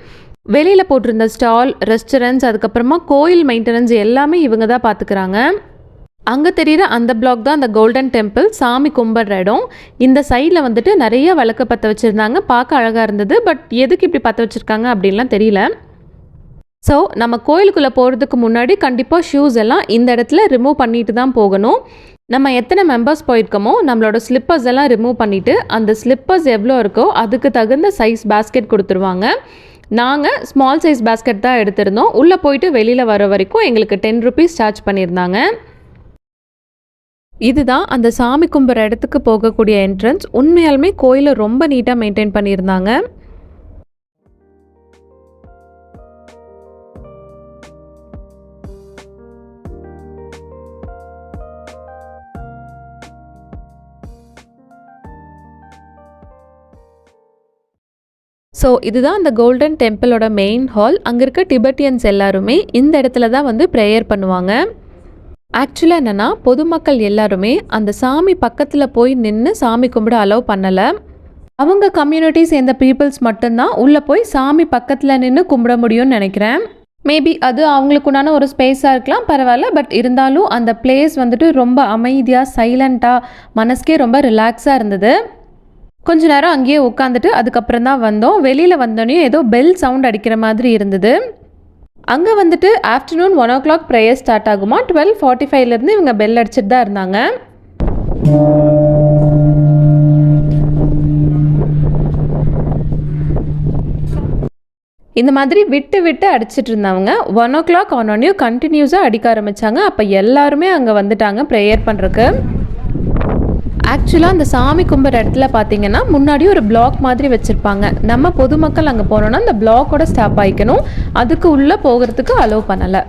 வெளியில் போட்டிருந்த ஸ்டால், ரெஸ்டாரண்ட்ஸ், அதுக்கப்புறமா கோயில் மெயின்டெனன்ஸ் எல்லாமே இவங்க தான் பார்த்துக்கிறாங்க. அங்கே தெரிகிற அந்த பிளாக் தான் அந்த கோல்டன் டெம்பிள், சாமி கும்பிட்ற இடம். இந்த சைடில் வந்துட்டு நிறைய விளக்கு பற்ற வச்சுருந்தாங்க, பார்க்க அழகாக இருந்தது. பட் எதுக்கு இப்படி பற்ற வச்சுருக்காங்க அப்படின்லாம் தெரியல. ஸோ நம்ம கோயிலுக்குள்ளே போகிறதுக்கு முன்னாடி கண்டிப்பாக ஷூஸ் எல்லாம் இந்த இடத்துல ரிமூவ் பண்ணிட்டு தான் போகணும். நம்ம எத்தனை மெம்பர்ஸ் போயிருக்கோமோ நம்மளோட ஸ்லிப்பர்ஸ் எல்லாம் ரிமூவ் பண்ணிவிட்டு அந்த ஸ்லிப்பர்ஸ் எவ்வளோ இருக்கோ அதுக்கு தகுந்த சைஸ் பேஸ்கெட் கொடுத்துருவாங்க. நாங்கள் ஸ்மால் சைஸ் பேஸ்கெட் தான் எடுத்திருந்தோம். உள்ளே போயிட்டு வெளியில் வர வரைக்கும் எங்களுக்கு 10 ருபீஸ் சார்ஜ் பண்ணியிருந்தாங்க. இதுதான் அந்த சாமி கும்பிட்ற இடத்துக்கு போகக்கூடிய என்ட்ரன்ஸ். உண்மையாலுமே கோயிலை ரொம்ப நீட்டாக மெயின்டைன் பண்ணியிருந்தாங்க. ஸோ இதுதான் அந்த கோல்டன் டெம்பிளோட மெயின் ஹால். அங்கே இருக்க டிபெட்டியன்ஸ் எல்லாருமே இந்த இடத்துல தான் வந்து ப்ரேயர் பண்ணுவாங்க. ஆக்சுவலாக என்னென்னா பொதுமக்கள் எல்லாருமே அந்த சாமி பக்கத்தில் போய் நின்று சாமி கும்பிட அலோவ் பண்ணலை. அவங்க கம்யூனிட்டி சேர்ந்த பீப்புள்ஸ் மட்டும்தான் உள்ளே போய் சாமி பக்கத்தில் நின்று கும்பிட முடியும்னு நினைக்கிறேன். மேபி அது அவங்களுக்குண்டான ஒரு ஸ்பேஸாக இருக்கலாம், பரவாயில்ல. பட் இருந்தாலும் அந்த பிளேஸ் வந்துட்டு ரொம்ப அமைதியாக சைலண்ட்டாக மனசுக்கே ரொம்ப ரிலாக்ஸாக இருந்தது. கொஞ்ச நேரம் அங்கேயே உட்காந்துட்டு அதுக்கப்புறம் தான் வந்தோம். வெளியில் வந்தோடனே ஏதோ பெல் சவுண்ட் அடிக்கிற மாதிரி இருந்தது. அங்கே வந்துட்டு ஆஃப்டர்நூன் 1 o'clock ப்ரேயர் ஸ்டார்ட் ஆகுமா. 12:45 இவங்க பெல் அடிச்சுட்டு தான் இருந்தாங்க. இந்த மாதிரி விட்டு விட்டு அடிச்சிட்டு இருந்தவங்க 1 o'clock ஆனோடனையும் கண்டினியூஸாக அடிக்க ஆரம்பித்தாங்க. அப்போ எல்லாருமே அங்கே வந்துட்டாங்க ப்ரேயர் பண்ணுறக்கு. ஆக்சுவலாக அந்த சாமி கும்பிட்ற இடத்துல பார்த்தீங்கன்னா முன்னாடி ஒரு பிளாக் மாதிரி வச்சுருப்பாங்க. நம்ம பொதுமக்கள் அங்கே போனோன்னா அந்த பிளாக்கோட ஸ்டாப் ஆகிக்கணும். அதுக்கு உள்ளே போகிறதுக்கு அலோவ் பண்ணலை.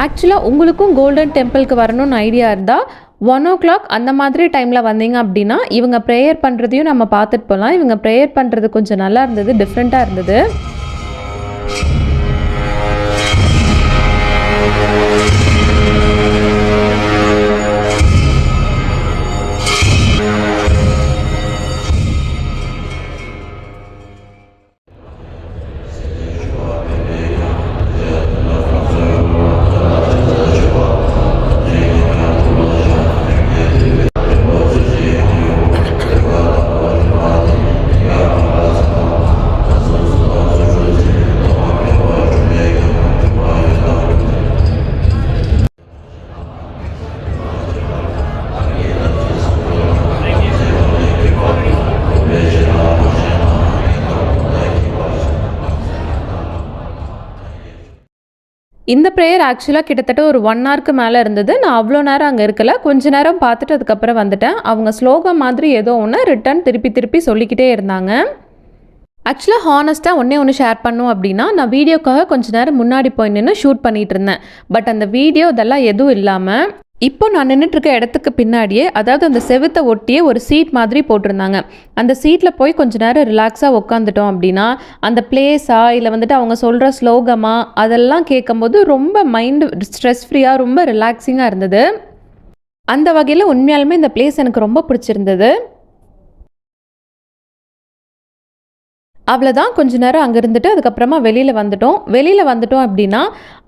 ஆக்சுவலாக உங்களுக்கும் கோல்டன் டெம்பிளுக்கு வரணும்னு ஐடியா இருந்தால் 1 o'clock அந்த மாதிரி டைமில் வந்தீங்க அப்படின்னா இவங்க ப்ரேயர் பண்ணுறதையும் நம்ம பார்த்துட்டு போகலாம். இவங்க ப்ரேயர் பண்ணுறது கொஞ்சம் நல்லா இருந்தது, டிஃப்ரெண்ட்டாக இருந்தது. இந்த ப்ரேயர் ஆக்சுவலாக கிட்டத்தட்ட ஒரு 1 hourக்கு மேலே இருந்தது. நான் அவ்வளோ நேரம் அங்கே இருக்கல, கொஞ்ச நேரம் பார்த்துட்டு அதுக்கப்புறம் வந்துட்டேன். அவங்க ஸ்லோகம் மாதிரி ஏதோ ஒன்று ரிட்டன் திருப்பி சொல்லிக்கிட்டே இருந்தாங்க. ஆக்சுவலாக ஹானஸ்ட்டாக ஒன்று ஷேர் பண்ணோம் அப்படின்னா, நான் வீடியோக்காக கொஞ்ச நேரம் முன்னாடி போய் நின்று ஷூட் பண்ணிகிட்டு இருந்தேன். பட் அந்த வீடியோ இதெல்லாம் எதுவும் இல்லாமல் இப்போ நான் நின்றுட்டுருக்க இடத்துக்கு பின்னாடியே, அதாவது அந்த செவுத்தை ஒட்டியே ஒரு சீட் மாதிரி போட்டிருந்தாங்க. அந்த சீட்டில் போய் கொஞ்ச நேரம் ரிலாக்ஸாக உட்காந்துட்டோம் அப்படின்னா அந்த பிளேஸா இல்லை வந்துட்டு அவங்க சொல்கிற ஸ்லோகமா அதெல்லாம் கேட்கும்போது ரொம்ப மைண்டு ஸ்ட்ரெஸ் ஃப்ரீயாக ரொம்ப ரிலாக்ஸிங்காக இருந்தது. அந்த வகையில் உண்மையாலுமே இந்த பிளேஸ் எனக்கு ரொம்ப பிடிச்சிருந்தது. அவ்வளோதான், கொஞ்ச நேரம் அங்கே இருந்துட்டு அதுக்கப்புறமா வெளியில் வந்துட்டோம் அப்படின்னா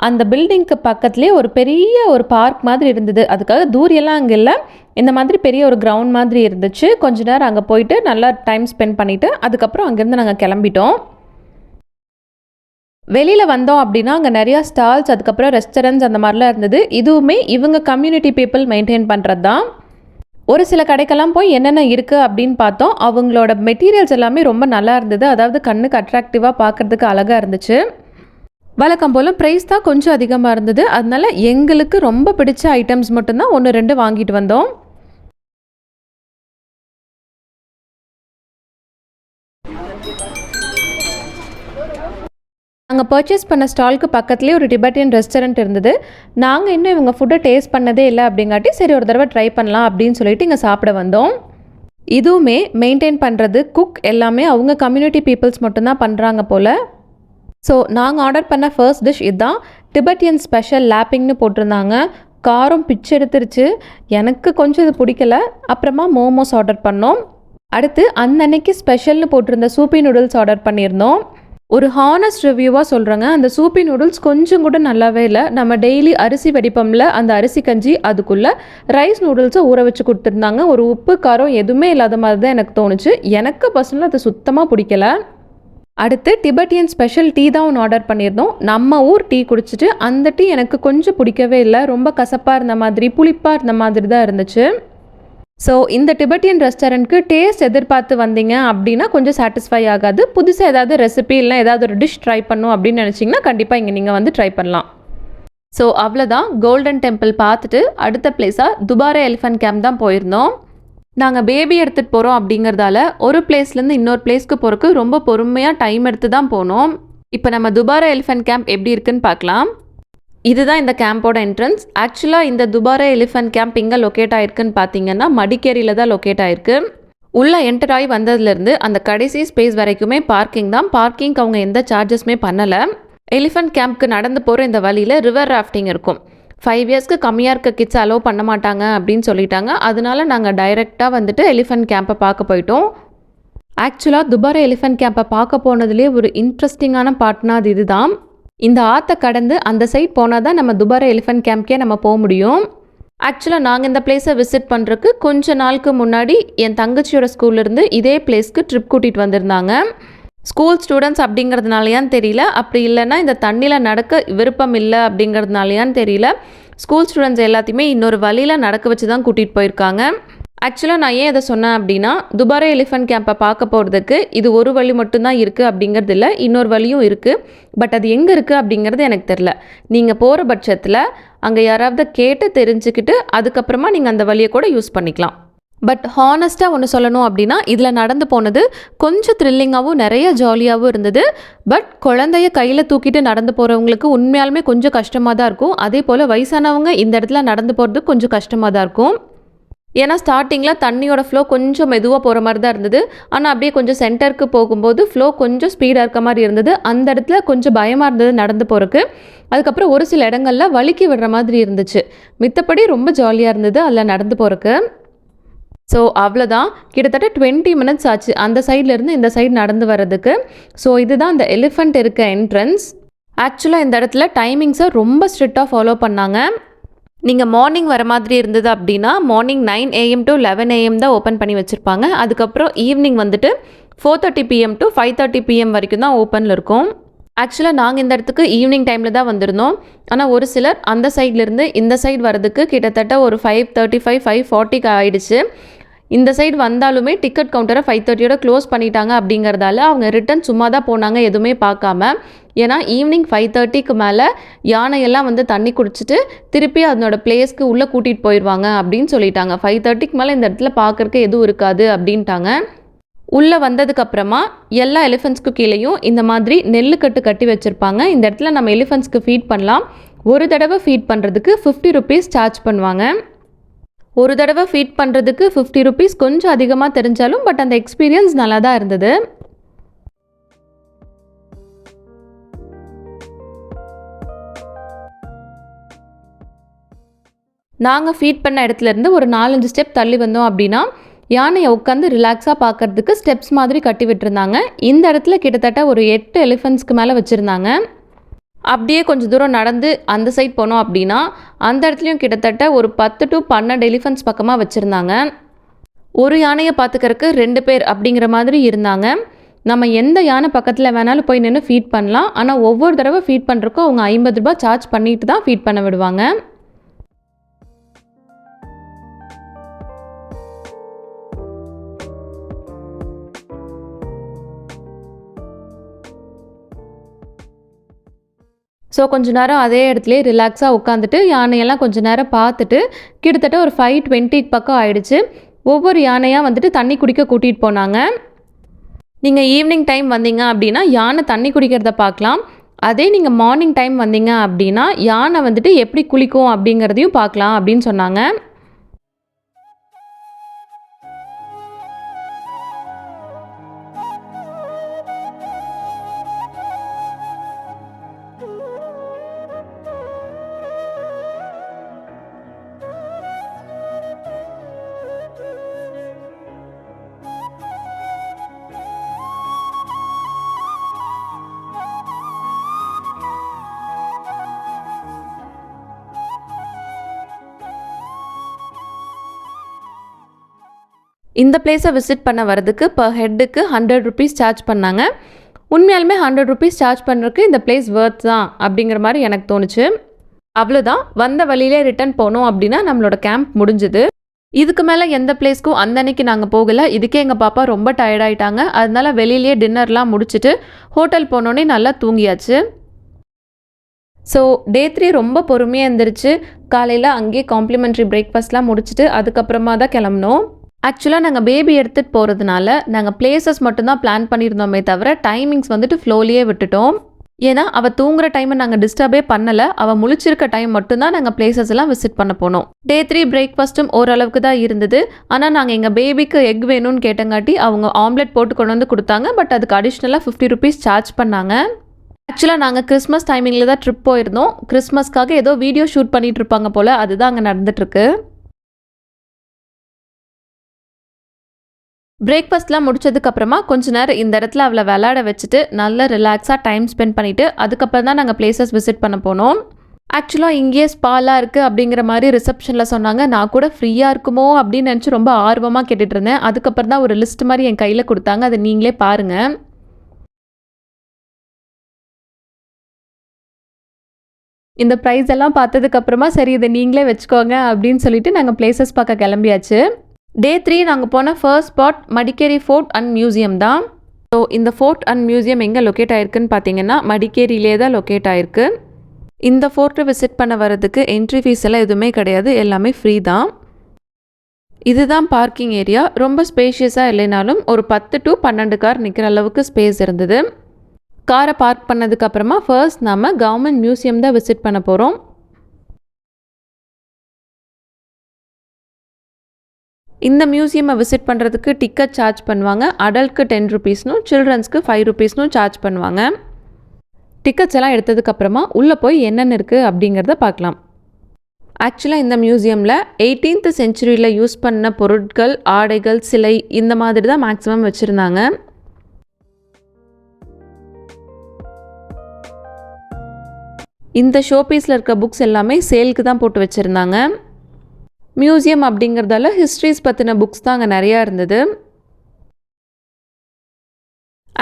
அந்த பில்டிங்க்கு பக்கத்துலேயே ஒரு பெரிய ஒரு பார்க் மாதிரி இருந்தது. அதுக்காக தூரியெல்லாம் அங்கே இல்லை, இந்த மாதிரி பெரிய ஒரு கிரவுண்ட் மாதிரி இருந்துச்சு. கொஞ்ச நேரம் அங்கே போயிட்டு நல்லா டைம் ஸ்பெண்ட் பண்ணிவிட்டு அதுக்கப்புறம் அங்கேருந்து நாங்கள் கிளம்பிட்டோம். வெளியில் வந்தோம் அப்படின்னா அங்கே நிறையா ஸ்டால்ஸ், அதுக்கப்புறம் ரெஸ்டாரண்ட்ஸ் அந்த மாதிரிலாம் இருந்தது. இதுவுமே இவங்க கம்யூனிட்டி பீப்புள் மெயின்டைன் பண்ணுறது தான். ஒரு சில கடைக்கெல்லாம் போய் என்னென்ன இருக்குது அப்படின்னு பார்த்தோம். அவங்களோட மெட்டீரியல்ஸ் எல்லாமே ரொம்ப நல்லா இருந்தது. அதாவது கண்ணுக்கு அட்ராக்டிவாக பார்க்குறதுக்கு அழகாக இருந்துச்சு. வழக்கம் போல் ப்ரைஸ் தான் கொஞ்சம் அதிகமாக இருந்தது. அதனால எங்களுக்கு ரொம்ப பிடிச்ச ஐட்டம்ஸ் மட்டும்தான் 1-2 வாங்கிட்டு வந்தோம். நாங்கள் பர்ச்சேஸ் பண்ண ஸ்டாலுக்கு பக்கத்துலேயே ஒரு டிபெட்டியன் ரெஸ்டாரண்ட் இருந்தது. நாங்கள் இன்னும் இவங்க ஃபுட்டை டேஸ்ட் பண்ணதே இல்லை அப்படிங்காட்டி சரி ஒரு தடவை ட்ரை பண்ணலாம் அப்படின்னு சொல்லிட்டு இங்கே சாப்பிட வந்தோம். இதுவுமே மெயின்டைன் பண்ணுறது குக் எல்லாமே அவங்க கம்யூனிட்டி பீப்புள்ஸ் மட்டும்தான் பண்ணுறாங்க போல். ஸோ நாங்கள் ஆர்டர் பண்ண ஃபர்ஸ்ட் டிஷ் இதுதான். டிபெட்டியன் ஸ்பெஷல் லேப்பிங்னு போட்டிருந்தாங்க. காரம் பிச்சு எடுத்துருச்சு. எனக்கு கொஞ்சம் இது பிடிக்கல. அப்புறமா மோமோஸ் ஆர்டர் பண்ணோம். அடுத்து அன்னன்னைக்கு ஸ்பெஷல்னு போட்டிருந்த சூப்பி நூடுல்ஸ் ஆர்டர் பண்ணியிருந்தோம். ஒரு ஹானஸ்ட் ரிவ்யூவாக சொல்கிறேங்க, அந்த சூப்பி நூடுல்ஸ் கொஞ்சம் கூட நல்லாவே இல்லை. நம்ம டெய்லி அரிசி வடிப்போம்ல, அந்த அரிசி கஞ்சி அதுக்குள்ளே ரைஸ் நூடுல்ஸை ஊற வச்சு கொடுத்துருந்தாங்க. ஒரு உப்பு காரம் எதுவுமே இல்லாத மாதிரி தான் எனக்கு தோணுச்சு. எனக்கு பர்சனலாக அது சுத்தமாக பிடிக்கல. அடுத்து டிபெட்டியன் ஸ்பெஷல் டீ தான் ஒன்று ஆர்டர் பண்ணியிருந்தோம். நம்ம ஊர் டீ குடிச்சிட்டு அந்த டீ எனக்கு கொஞ்சம் பிடிக்கவே இல்லை. ரொம்ப கசப்பாக இருந்த மாதிரி புளிப்பாக இருந்த மாதிரி தான் இருந்துச்சு. ஸோ இந்த டிபெட்டியன் ரெஸ்டாரண்ட்க்கு டேஸ்ட் எதிர்பார்த்து வந்தீங்க அப்படின்னா கொஞ்சம் சாட்டிஸ்ஃபை ஆகாது. புதுசாக ஏதாவது ரெசிபி இல்லை ஏதாவது ஒரு டிஷ் ட்ரை பண்ணணும் அப்படின்னு நினச்சிங்கன்னா கண்டிப்பாக இங்கே நீங்கள் வந்து ட்ரை பண்ணலாம். ஸோ அவ்வளோதான், கோல்டன் டெம்பிள் பார்த்துட்டு அடுத்த பிளேஸாக துபாரே எலிஃபண்ட் கேம்ப் தான் போயிருந்தோம். நாங்கள் பேபி எடுத்துகிட்டு போகிறோம் அப்படிங்கிறதால ஒரு பிளேஸ்லேருந்து இன்னொரு பிளேஸ்க்கு போகிறதுக்கு ரொம்ப பொறுமையாக டைம் எடுத்து தான் போனோம். இப்போ நம்ம துபாரே எலிஃபண்ட் கேம்ப் எப்படி இருக்குன்னு பார்க்கலாம். இதுதான் இந்த கேம்போட என்ட்ரன்ஸ். ஆக்சுவலாக இந்த துபாரே எலிஃபண்ட் கேம்ப் எங்கே லொக்கேட் ஆகிருக்குன்னு பார்த்தீங்கன்னா மடிக்கேரியில் தான் லொக்கேட் ஆகிருக்கு. உள்ளே என்டர் ஆகி வந்ததுலேருந்து அந்த கடைசி ஸ்பேஸ் வரைக்குமே பார்க்கிங் தான். பார்க்கிங்க்கு அவங்க எந்த சார்ஜஸுமே பண்ணலை. எலிஃபண்ட் கேம்ப்க்கு நடந்து போகிற இந்த வழியில் ரிவர் ராஃப்டிங் இருக்கும். 5 இயர்ஸ்க்கு கம்மியாக இருக்க கிட்ஸ் அலோவ் பண்ண மாட்டாங்க அப்படின்னு சொல்லிட்டாங்க. அதனால நாங்கள் டைரெக்டாக வந்துட்டு எலிஃபண்ட் கேம்பை பார்க்க போயிட்டோம். ஆக்சுவலாக துபாரே எலிஃபண்ட் கேம்பை பார்க்க போனதுலேயே ஒரு இன்ட்ரெஸ்டிங்கான பார்ட்னா அது இதுதான். இந்த ஆற்றை கடந்து அந்த சைட் போனால் தான் நம்ம துபாரே எலிஃபண்ட் கேம்ப்கே நம்ம போக முடியும். ஆக்சுவலாக நாங்கள் இந்த பிளேஸை விசிட் பண்ணுறதுக்கு கொஞ்ச நாளுக்கு முன்னாடி என் தங்கச்சியோட ஸ்கூல்லேருந்து இதே பிளேஸ்க்கு ட்ரிப் கூட்டிகிட்டு வந்திருந்தாங்க. ஸ்கூல் ஸ்டூடெண்ட்ஸ் அப்படிங்கிறதுனாலையான்னு தெரியல, அப்படி இல்லைன்னா இந்த தண்ணியில் நடக்க விருப்பம் இல்லை அப்படிங்கிறதுனாலையான்னு தெரியல, ஸ்கூல் ஸ்டூடெண்ட்ஸ் எல்லாத்தையுமே இன்னொரு வழியில் நடக்க வச்சு தான் கூட்டிகிட்டு போயிருக்காங்க. ஆக்சுவலாக நான் ஏன் அதை சொன்னேன் அப்படின்னா துபாரே எலிஃபண்ட் கேம்பை பார்க்க போகிறதுக்கு இது ஒரு வழி மட்டும்தான் இருக்குது அப்படிங்கிறது இல்லை, இன்னொரு வழியும் இருக்குது. பட் அது எங்கே இருக்குது அப்படிங்கிறது எனக்கு தெரில. நீங்கள் போகிற பட்சத்தில் அங்கே யாராவது கேட்டு தெரிஞ்சுக்கிட்டு அதுக்கப்புறமா நீங்கள் அந்த வழியை கூட யூஸ் பண்ணிக்கலாம். பட் ஹானஸ்ட்டாக ஒன்று சொல்லணும் அப்படின்னா இதில் நடந்து போனது கொஞ்சம் த்ரில்லிங்காகவும் நிறைய ஜாலியாகவும் இருந்தது. பட் குழந்தைய கையில் தூக்கிட்டு நடந்து போகிறவங்களுக்கு உண்மையாலுமே கொஞ்சம் கஷ்டமாக தான் இருக்கும். அதே போல் வயசானவங்க இந்த இடத்துல நடந்து போகிறது கொஞ்சம் கஷ்டமாக தான் இருக்கும். ஏன்னா ஸ்டார்டிங்கில் தண்ணியோட ஃப்ளோ கொஞ்சம் மெதுவாக போகிற மாதிரி தான் இருந்தது. ஆனால் அப்படியே கொஞ்சம் சென்டருக்கு போகும்போது ஃப்ளோ கொஞ்சம் ஸ்பீடாக இருக்க மாதிரி இருந்தது. அந்த இடத்துல கொஞ்சம் பயமாக இருந்தது நடந்து போகிறதுக்கு. அதுக்கப்புறம் ஒரு சில இடங்களில் வழுக்கி விடுற மாதிரி இருந்துச்சு. மித்தபடி ரொம்ப ஜாலியாக இருந்தது அதில் நடந்து போகிறதுக்கு. ஸோ அவ்வளோதான், கிட்டத்தட்ட 20 மினிட்ஸ் ஆச்சு அந்த சைட்லேருந்து இந்த சைடு நடந்து வர்றதுக்கு. ஸோ இதுதான் இந்த எலிஃபண்ட் இருக்க என்ட்ரன்ஸ். ஆக்சுவலாக இந்த இடத்துல டைமிங்ஸை ரொம்ப ஸ்ட்ரிக்டாக ஃபாலோ பண்ணாங்க. நீங்கள் மார்னிங் வர மாதிரி இருந்தது அப்படின்னா மார்னிங் 9 AM to 11 AM தான் ஓப்பன் பண்ணி வச்சுருப்பாங்க. அதுக்கப்புறம் ஈவினிங் வந்துட்டு 4:30 PM to 5:30 PM வரைக்கும் தான் ஓப்பனில் இருக்கும். ஆக்சுவலாக நாங்கள் இந்த இடத்துக்கு ஈவினிங் டைமில் தான் வந்திருந்தோம். ஆனால் ஒரு சிலர் அந்த சைட்லேருந்து இந்த சைடு வரதுக்கு கிட்டத்தட்ட ஒரு 5:35 5:40 ஆகிடுச்சு. இந்த சைடு வந்தாலுமே டிக்கெட் கவுண்டரை 5:30 க்ளோஸ் பண்ணிட்டாங்க அப்படிங்கிறதால அவங்க ரிட்டன் சும்மா தான் போனாங்க எதுவுமே பார்க்காம. ஏன்னா ஈவினிங் 5:30க்கு மேலே யானையெல்லாம் வந்து தண்ணி குடிச்சிட்டு திருப்பி அதனோட பிளேஸ்க்கு உள்ளே கூட்டிகிட்டு போயிடுவாங்க அப்படின்னு சொல்லிட்டாங்க. 5:30க்கு மேலே இந்த இடத்துல பார்க்குறக்கு எதுவும் இருக்காது அப்படின்ட்டாங்க. உள்ளே வந்ததுக்கப்புறமா எல்லா எலிஃபென்ட்ஸ்க்கு கீழேயும் இந்த மாதிரி நெல்லுக்கட்டு கட்டி வச்சுருப்பாங்க. இந்த இடத்துல நம்ம எலிஃபென்ட்ஸ்க்கு ஃபீட் பண்ணலாம். ஒரு தடவை ஃபீட் பண்ணுறதுக்கு 50 rupees சார்ஜ் பண்ணுவாங்க. ஒரு தடவை ஃபீட் பண்ணுறதுக்கு 50 rupees கொஞ்சம் அதிகமாக தெரிஞ்சாலும் பட் அந்த எக்ஸ்பீரியன்ஸ் நல்லா தான் இருந்தது. நாங்கள் ஃபீட் பண்ண இடத்துலேருந்து ஒரு 4-5 ஸ்டெப் தள்ளி வந்தோம் அப்படின்னா யானையை உட்காந்து ரிலாக்ஸாக பார்க்குறதுக்கு ஸ்டெப்ஸ் மாதிரி கட்டி விட்டுருந்தாங்க. இந்த இடத்துல கிட்டத்தட்ட ஒரு 8 எலிஃபென்ட்ஸ்க்கு மேலே வச்சுருந்தாங்க. அப்படியே கொஞ்சம் தூரம் நடந்து அந்த சைட் போனோம் அப்படின்னா அந்த இடத்துலையும் கிட்டத்தட்ட ஒரு 10 to 12 எலிஃபென்ட்ஸ் பக்கமாக வச்சுருந்தாங்க. ஒரு யானையை பார்த்துக்கறக்கு 2 பேர் அப்படிங்கிற மாதிரி இருந்தாங்க. நம்ம எந்த யானை பக்கத்தில் வேணாலும் போய் நின்று ஃபீட் பண்ணலாம். ஆனால் ஒவ்வொரு தடவை ஃபீட் பண்ணுறக்கும் அவங்க 50 ரூபாய் சார்ஜ் பண்ணிட்டு தான் ஃபீட் பண்ண விடுவாங்க. ஸோ கொஞ்ச நேரம் அதே இடத்துலையே ரிலாக்ஸாக உட்காந்துட்டு யானையெல்லாம் கொஞ்ச நேரம் பார்த்துட்டு கிட்டத்தட்ட ஒரு 5:20 பக்கம் ஆயிடுச்சு. ஒவ்வொரு யானையாக வந்துட்டு தண்ணி குடிக்க கூட்டிகிட்டு போனாங்க. நீங்கள் ஈவினிங் டைம் வந்தீங்க அப்படின்னா யானை தண்ணி குடிக்கிறத பார்க்கலாம். அதே நீங்கள் மார்னிங் டைம் வந்தீங்க அப்படின்னா யானை வந்துட்டு எப்படி குளிக்கும் அப்படிங்கிறதையும் பார்க்கலாம் அப்படின்னு சொன்னாங்க. இந்த பிளேஸை விசிட் பண்ண வரதுக்கு பர் ஹெட்டுக்கு 100 rupees சார்ஜ் பண்ணாங்க. உண்மையாலுமே 100 rupees சார்ஜ் பண்ணுறதுக்கு இந்த பிளேஸ் வர்த் தான் அப்படிங்கிற மாதிரி எனக்கு தோணுச்சு. அவ்வளோதான், வந்த வழியிலே ரிட்டர்ன் போனோம் அப்படின்னா நம்மளோட கேம்ப் முடிஞ்சுது. இதுக்கு மேலே எந்த பிளேஸ்க்கும் அந்த அன்னைக்கு நாங்கள் போகலை. இதுக்கே எங்கள் பாப்பா ரொம்ப டயர்ட் ஆயிட்டாங்க. அதனால வெளியிலேயே டின்னர்லாம் முடிச்சுட்டு ஹோட்டல் போனோடனே நல்லா தூங்கியாச்சு. ஸோ டே 3 ரொம்ப பொறுமையாக இருந்துருச்சு. காலையில் அங்கேயே காம்ப்ளிமெண்ட்ரி பிரேக்ஃபாஸ்ட்லாம் முடிச்சுட்டு அதுக்கப்புறமா தான் கிளம்புனோம். ஆக்சுவலாக நாங்கள் பேபி எடுத்துகிட்டு போகிறதுனால நாங்கள் பிளேசஸ் மட்டும்தான் பிளான் பண்ணியிருந்தோமே தவிர டைமிங்ஸ் வந்துட்டு ஃப்ளோலியே விட்டுட்டோம். ஏன்னா அவள் தூங்குற டைமை நாங்கள் டிஸ்டர்பே பண்ணலை. அவள் முழிச்சிருக்க டைம் மட்டும்தான் நாங்கள் பிளேசஸ் எல்லாம் விசிட் பண்ண போனோம். டே 3 பிரேக்ஃபாஸ்ட்டும் ஓரளவுக்கு தான் இருந்தது. ஆனால் நாங்கள் எங்கள் பேபிக்கு எக் வேணும்னு கேட்டங்காட்டி அவங்க ஆம்லெட் போட்டு கொண்டு வந்து கொடுத்தாங்க. பட் அதுக்கு அடிஷ்னலாக 50 ருபீஸ் சார்ஜ் பண்ணாங்க. ஆக்சுவலாக நாங்கள் கிறிஸ்மஸ் டைமிங்கில் தான் ட்ரிப் போயிருந்தோம். கிறிஸ்மஸ்க்காக ஏதோ வீடியோ ஷூட் பண்ணிகிட்டு இருப்பாங்க போல், அதுதான் அங்கே நடந்துட்டுருக்கு. பிரேக்ஃபாஸ்ட்லாம் முடிச்சதுக்கப்புறமா கொஞ்ச நேரம் இந்த இடத்துல அவளை விளையாட வச்சுட்டு நல்ல ரிலாக்ஸாக டைம் ஸ்பெண்ட் பண்ணிவிட்டு அதுக்கப்புறம் தான் நாங்கள் பிளேசஸ் விசிட் பண்ண போனோம். ஆக்சுவலாக இங்கேயே ஸ்பாலாம் இருக்குது அப்படிங்கிற மாதிரி ரிசப்ஷனில் சொன்னாங்க. நான் கூட ஃப்ரீயாக இருக்குமோ அப்படின்னு நினச்சி ரொம்ப ஆர்வமாக கேட்டுட்டு இருந்தேன். அதுக்கப்புறம் தான் ஒரு லிஸ்ட் மாதிரி என் கையில் கொடுத்தாங்க. அதை நீங்களே பாருங்கள். இந்த ப்ரைஸ் எல்லாம் பார்த்ததுக்கப்புறமா சரி இதை நீங்களே வச்சுக்கோங்க அப்படின்னு சொல்லிட்டு நாங்கள் பிளேசஸ் பார்க்க கிளம்பியாச்சு. டே 3 நாங்கள் போன first spot Madikeri fort and museum தான். ஸோ இந்த ஃபோர்ட் அண்ட் மியூசியம் எங்கே லொக்கேட் ஆயிருக்குன்னு பார்த்தீங்கன்னா மடிக்கேரியிலே தான் லொக்கேட் ஆயிருக்கு. இந்த ஃபோர்ட்டை விசிட் பண்ண வரதுக்கு என்ட்ரி ஃபீஸ் எல்லாம் எதுவுமே கிடையாது, எல்லாமே ஃப்ரீ தான். இதுதான் பார்க்கிங் ஏரியா. ரொம்ப ஸ்பேஷியஸாக இல்லைனாலும் ஒரு 10 to 12 கார் நிற்கிற அளவுக்கு ஸ்பேஸ் இருந்தது. காரை பார்க் பண்ணதுக்கப்புறமா ஃபர்ஸ்ட் நம்ம கவர்மெண்ட் மியூசியம் தான் விசிட் பண்ண போகிறோம். இந்த மியூசியமை விசிட் பண்ணுறதுக்கு டிக்கெட் சார்ஜ் பண்ணுவாங்க. அடல்ட்க்கு 10 ருபீஸ்னும் சில்ட்ரன்ஸ்க்கு 5 ருபீஸ்னும் சார்ஜ் பண்ணுவாங்க. டிக்கெட்ஸ் எல்லாம் எடுத்ததுக்கப்புறமா உள்ளே போய் என்னென்ன இருக்குது அப்படிங்கிறத பார்க்கலாம். ஆக்சுவலாக இந்த மியூசியமில் 18th செஞ்சுரியில் யூஸ் பண்ண பொருட்கள், ஆடைகள், சிலை இந்த மாதிரி தான் மேக்ஸிமம் வச்சுருந்தாங்க. இந்த ஷோபீஸில் இருக்க புக்ஸ் எல்லாமே சேலுக்கு தான் போட்டு வச்சுருந்தாங்க. மியூசியம் அப்படிங்கிறதால ஹிஸ்ட்ரிஸ் பற்றின புக்ஸ் தான் அங்கே நிறையா இருந்தது.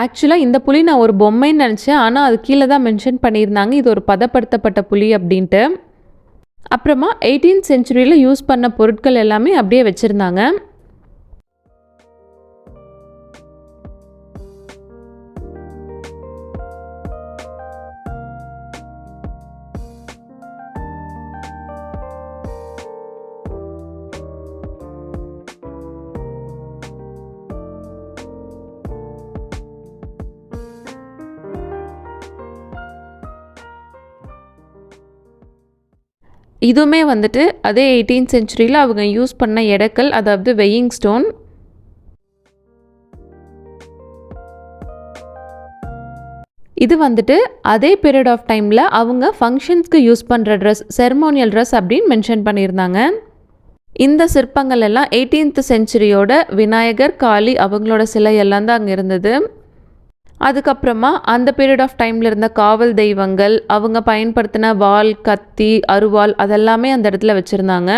ஆக்சுவலாக இந்த புலி நான் ஒரு பொம்மைன்னு நினச்சேன். ஆனால் அது கீழே தான் மென்ஷன் பண்ணியிருந்தாங்க இது ஒரு பதப்படுத்தப்பட்ட புலி அப்படின்ட்டு. அப்புறமா 18th செஞ்சுரியில் யூஸ் பண்ண பொருட்கள் எல்லாமே அப்படியே வச்சுருந்தாங்க. இதுவுமே வந்துட்டு அதே 18th செஞ்சுரியில் அவங்க யூஸ் பண்ண எடக்கல், அதாவது வெயிங் ஸ்டோன். இது வந்துட்டு அதே பீரியட் ஆஃப் டைமில் அவங்க ஃபங்க்ஷன்ஸ்க்கு யூஸ் பண்ணுற ட்ரெஸ், செரமோனியல் ட்ரெஸ் அப்படின்னு மென்ஷன் பண்ணியிருந்தாங்க. இந்த சிற்பங்கள் எல்லாம் 18th செஞ்சுரியோட விநாயகர், காளி அவங்களோட சிலை எல்லாம் தான் அங்கே இருந்தது. அதுக்கப்புறமா அந்த பீரியட் ஆஃப் டைமில் இருந்த காவல் தெய்வங்கள், அவங்க பயன்படுத்தின வாள், கத்தி, அருவாள் அதெல்லாமே அந்த இடத்துல வச்சுருந்தாங்க.